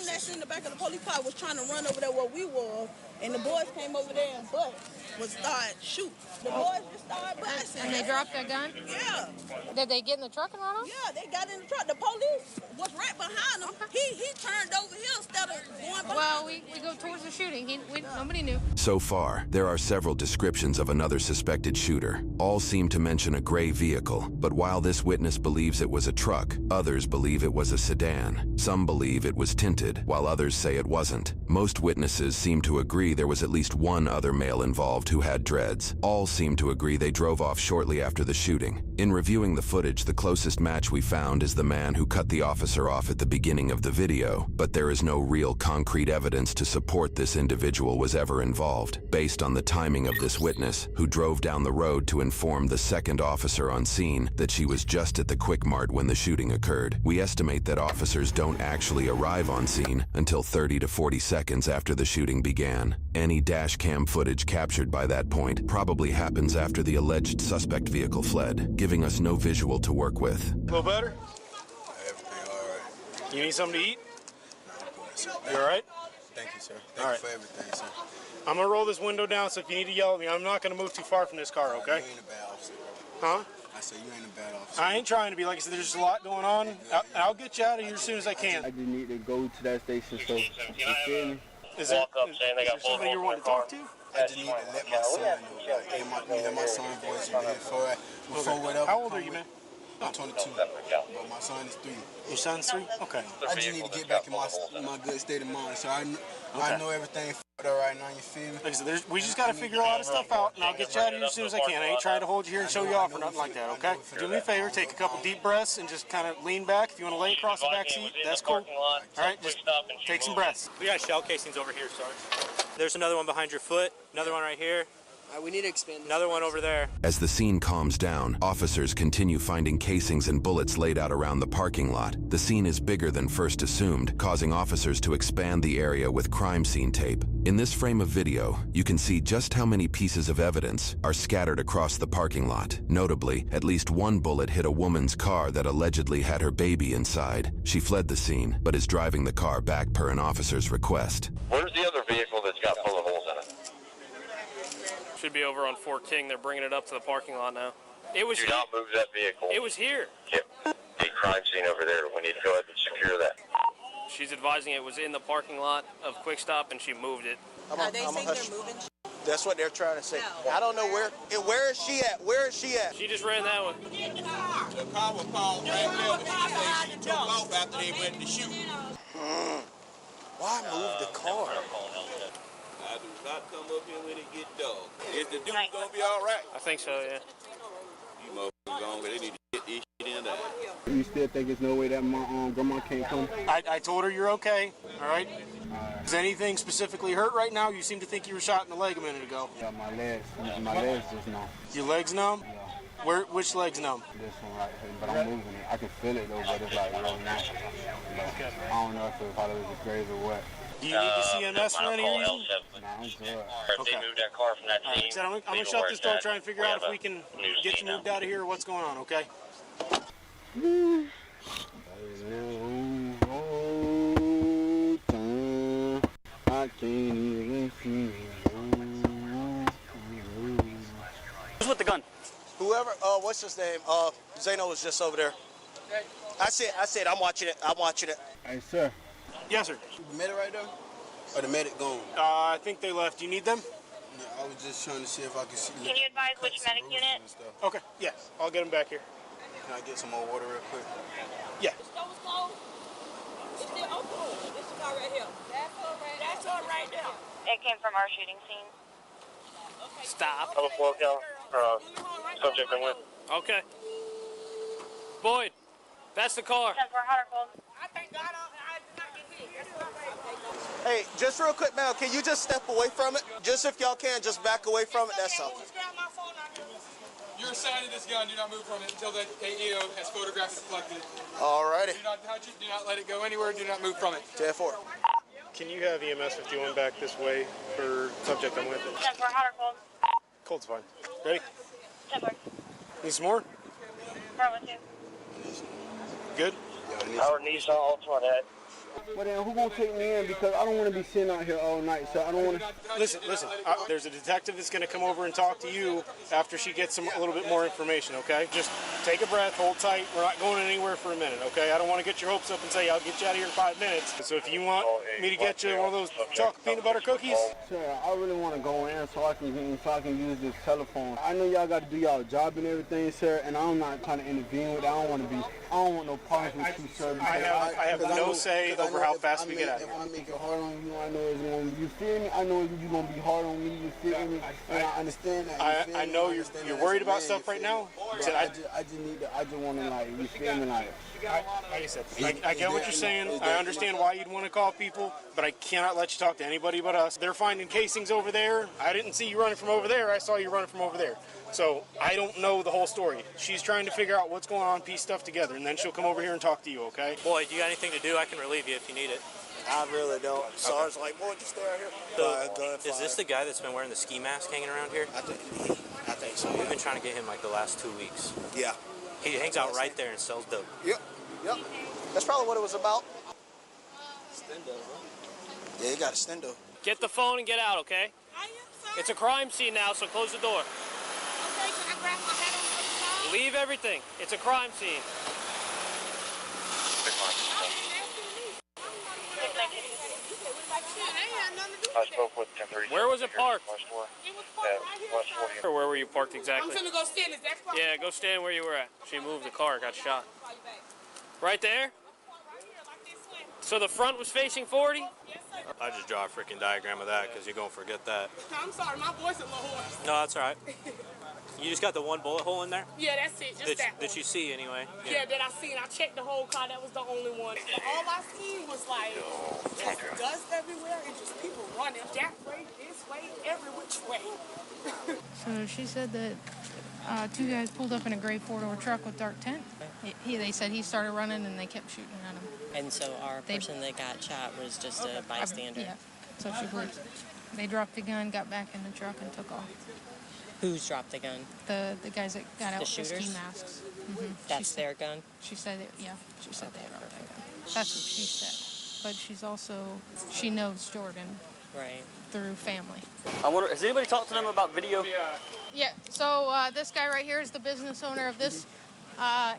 that's in the back of the police car was trying to run over there where we were, and the boys came over there and start shooting. The boys just started busting. And they dropped their gun? Yeah. Did they get in the truck and run off? Yeah, they got in the truck. The police was right behind them. He turned over here instead of going behind. Well, we go towards the shooting. Nobody knew. So far, there are several descriptions of another suspected shooter. All seem to mention a gray vehicle, but while this witness believes it was a truck, others believe it was a sedan. Some believe it was tinted, while others say it wasn't. Most witnesses seem to agree there was at least one other male involved who had dreads. All seem to agree they drove off shortly after the shooting. In reviewing the footage, the closest match we found is the man who cut the officer off at the beginning of the video, but there is no real concrete evidence to support this individual was ever involved, based on the timing of this witness, who drove down the road to inform the second officer on scene that she was just at the Quick Mart when the shooting occurred. We estimate that officers don't actually arrive on scene until 30 to 40 seconds after the shooting began. Any dash cam footage captured by that point probably happens after the alleged suspect vehicle fled, giving us no visual to work with. A little better? Everything all right. You need something to eat? You all right? Thank you, sir. Thank you for everything, sir. I'm gonna roll this window down, so if you need to yell at me, I'm not gonna move too far from this car, okay? You ain't a bad officer. Huh? I said you ain't a bad officer. I ain't trying to be. Like I said, there's just a lot going on. I'll get you out of here as soon as I can. I just need to go to that station, so you feel me? Is there somebody you want to talk to? I just need to let my son know. Hear my son's voice before whatever. How old are you, man? I'm 22, but my son is 3. Your son's 3? Okay. I just need to get back in my good state of mind. So I know everything f***ed up right now, you feel me? Like I said, we just got to figure a lot of stuff out, and I'll get you out of here as soon as I can. I ain't trying to hold you here and show you off or nothing like that, okay? Do me a favor, take a couple deep breaths and just kind of lean back. If you want to lay across the back seat, that's cool. All right, just take some breaths. We got shell casings over here, Sarge. There's another one behind your foot, another one right here. We need to expand this. Another one over there. As the scene calms down, officers continue finding casings and bullets laid out around the parking lot. The scene is bigger than first assumed, causing officers to expand the area with crime scene tape. In this frame of video, you can see just how many pieces of evidence are scattered across the parking lot. Notably, at least one bullet hit a woman's car that allegedly had her baby inside. She fled the scene, but is driving the car back per an officer's request. Where's the other vehicle that's got bullet holes in it? Should be over on Fort King. They're bringing it up to the parking lot now. It was. Do not move that vehicle. It was here. Yep. The crime scene over there. We need to go ahead and secure that. She's advising it was in the parking lot of Quick Stop and she moved it. Are they saying they're moving? That's what they're trying to say. No. I don't know where. Where is she at? Where is she at? She just ran that one. The car was parked right there, but she took off after they went to shoot. Why move the car? I do not come up here when it get dark. Is the dude gonna be all right? I think so, yeah. You motherfuckers gone, but they need to get this shit in there. You still think there's no way that my grandma can't come? I told her you're okay, all right? Is anything specifically hurt right now? You seem to think you were shot in the leg a minute ago. Yeah, my legs just numb. Your legs numb? Yeah. Which leg's numb? This one right here, but I'm moving it. I can feel it though, but it's like really numb. Okay. I don't know if it's probably was crazy or what. Do you need the CMS for any reason? No, I'm good. If they moved that car from that scene, I'm going to shut this door, try and figure out if we can get you moved out of here or what's going on, okay? Who's with the gun? Whoever, what's his name? Zeno was just over there. I said, I'm watching it. I'm watching it. Hey, sir. Yes, sir. The medic right there? Or the medic gone? I think they left. Do you need them? Yeah, I was just trying to see if I could see. Can you advise which medic unit? Okay, yeah. I'll get them back here. Can I get some more water real quick? Yeah. The store was closed. It's still open. This car right here. That's her right there. It came from our shooting scene. Stop. Level 4 cal. Subject I'm with. Okay. Boyd, that's the car. 10-4 hot or cold. I thank God I did not get hit. Hey, just real quick, man, can you just step away from it? Just if y'all can, just back away from it, that's all. You're assigned to this gun. Do not move from it until the AEO has photographed it collected. Alrighty. Do not touch it. Do not let it go anywhere. Do not move from it. 10-4. Can you have EMS 51 back this way for subject I'm with? 10-4 hot or cold. Cold's fine. Ready? 10-4. Need some more? Bravo 2. Good? Our Nissan Altima head. Well, then, who gonna take me in? Because I don't want to be sitting out here all night, so I don't want to... Listen. There's a detective that's going to come over and talk to you after she gets a little bit more information, okay? Just take a breath, hold tight. We're not going anywhere for a minute, okay? I don't want to get your hopes up and say, I'll get you out of here in 5 minutes. So if you want me to get you one of those chocolate peanut butter cookies... Sir, I really want to go in so I can use this telephone. I know y'all got to do y'all job and everything, sir, and I'm not trying to intervene with it. I don't want no problems with you, sir. I have no say over how fast we get out of here. here. If I make it hard on you, I know it's going to, you feel me? I know you're going to be hard on me, you feel me? And I understand that. I know you're worried about stuff right now. I just want to, like, you feel me? Like I said, I get what you're saying. I understand why you'd want to call people, but I cannot let you talk to anybody but us. They're finding casings over there. I didn't see you running from over there. I saw you running from over there. So I don't know the whole story. She's trying to figure out what's going on, piece stuff together, and then she'll come over here and talk to you, okay? Boyd, you got anything to do? I can relieve you if you need it. I really don't. So I was like, boy, just stay out here. So, is this the guy that's been wearing the ski mask hanging around here? I think so. We've been trying to get him like the last 2 weeks. Yeah. He hangs out right there and sells dope. Yep. That's probably what it was about. Stendo, huh? Yeah, you got a stendo. Get the phone and get out, okay? It's a crime scene now, so close the door. Okay, can I grab my hat on the other side? Leave everything. It's a crime scene. Where was it parked? It was parked right here. Or where were you parked exactly? I'm finna go stand. Is that spot? Yeah, go stand where you were at. She moved the car, got shot. Right there? So the front was facing 40? Yes, sir. I just draw a freaking diagram of that because you're going to forget that. I'm sorry, my voice a little hoarse. No, that's all right. You just got the one bullet hole in there? Yeah, that's it. Just that you see anyway? Yeah, that I seen. I checked the whole car. That was the only one. But all I seen was like just dust everywhere and just people running that way, this way, every which way. So she said that two guys pulled up in a gray four-door truck with dark tent. They said he started running and they kept shooting at him. And so our person that got shot was just a bystander? Yeah, so she believes. They dropped the gun, got back in the truck, and took off. Who's dropped the gun? The guys that got out with the shooters? ski masks. That's their gun? She said it, yeah. She said they dropped that gun. That's what she said. But she's also, she knows Jordan. Right. Through family. I wonder, has anybody talked to them about video? Yeah, so this guy right here is the business owner of this.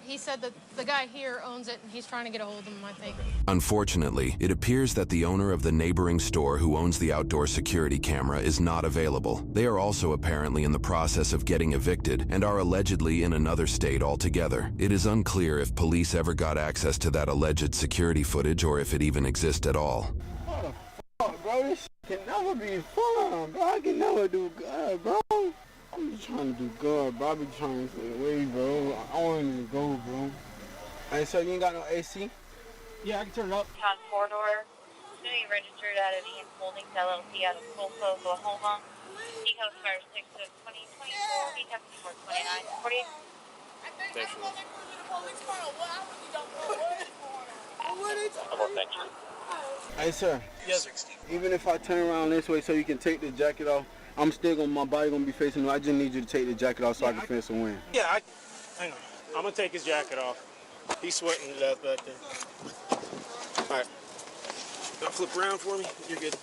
He said that the guy here owns it, and he's trying to get a hold of him, I think. Unfortunately, it appears that the owner of the neighboring store who owns the outdoor security camera is not available. They are also apparently in the process of getting evicted and are allegedly in another state altogether. It is unclear if police ever got access to that alleged security footage or if it even exists at all. Fuck, bro, this shit can never be fun, bro. I can never do good, bro. I'm just trying to do good, bro. I be trying to stay away, bro. I want to go, bro. Hey, so you ain't got no AC? Yeah, I can turn it up. On four-door, city registered out of Ian Holdings LLC out of Tulsa, Oklahoma. Decal expires 6/20/24. Decal 4/29. 48. Hey, sir. Yes, sir. Even if I turn around this way so you can take the jacket off, I'm still gonna, my body gonna be facing you. I just need you to take the jacket off so I can finish the win. Yeah, hang on. I'm gonna take his jacket off. He's sweating to death back there. All right. Now flip around for me. You're good.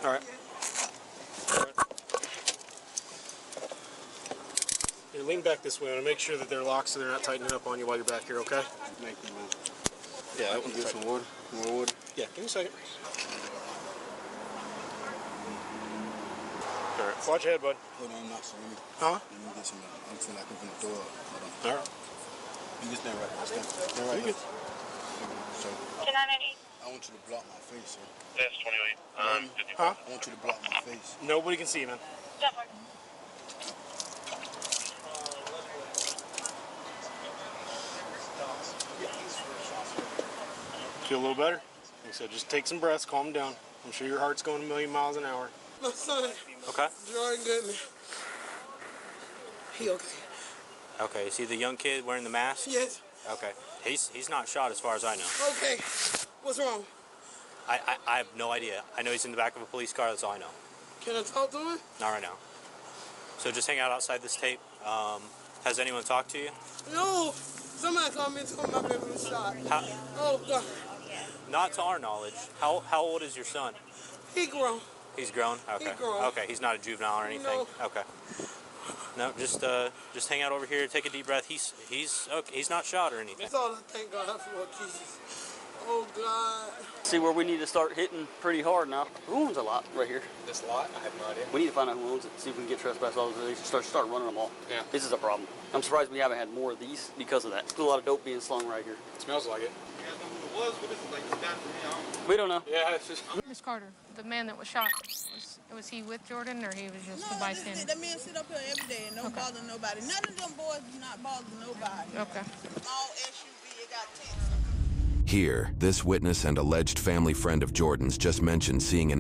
All right. Here, lean back this way. I want to make sure that they're locked so they're not tightening up on you while you're back here, okay? Thank you, man. Yeah, I can get some water. More water? Yeah, give me a second. All right, watch your head, bud. Hold on, not so. Huh? Let me get some. I'm feeling like I'm gonna throw up. Hold on. All right. You can stand right there. Stand right here. So, I want you to block my face, sir. Yes, 28. Huh? I want you to block my face. Nobody can see you, man. Feel a little better? Like I said, just take some breaths, calm down. I'm sure your heart's going a million miles an hour. My son. Okay. Jordan Goodman. He okay? Okay, is he the young kid wearing the mask? Yes. Okay. He's not shot as far as I know. Okay. What's wrong? I have no idea. I know he's in the back of a police car, that's all I know. Can I talk to him? Not right now. So just hang out outside this tape. Has anyone talked to you? No. Somebody called me and told me my baby was shot. Oh, God. Not to our knowledge. How old is your son? He grown. He's grown? Okay. He grown. Okay, he's not a juvenile or anything? No. Okay. No, just hang out over here, take a deep breath. He's okay. He's not shot or anything. That's all I thank God for, Jesus. Oh, God. See where we need to start hitting pretty hard now. Who owns a lot right here? This lot? I have no idea. We need to find out who owns it, see if we can get trespass authorization, start running them all. Yeah. This is a problem. I'm surprised we haven't had more of these because of that. Still a lot of dope being slung right here. It smells like it. We don't know. Yeah, it's just... Miss Carter, the man that was shot, was he with Jordan or he was just a bystander? The men sit up here every day and don't bother nobody. None of them boys do not bother nobody. Okay. All SUV, it got tents. Here, this witness and alleged family friend of Jordan's just mentioned seeing an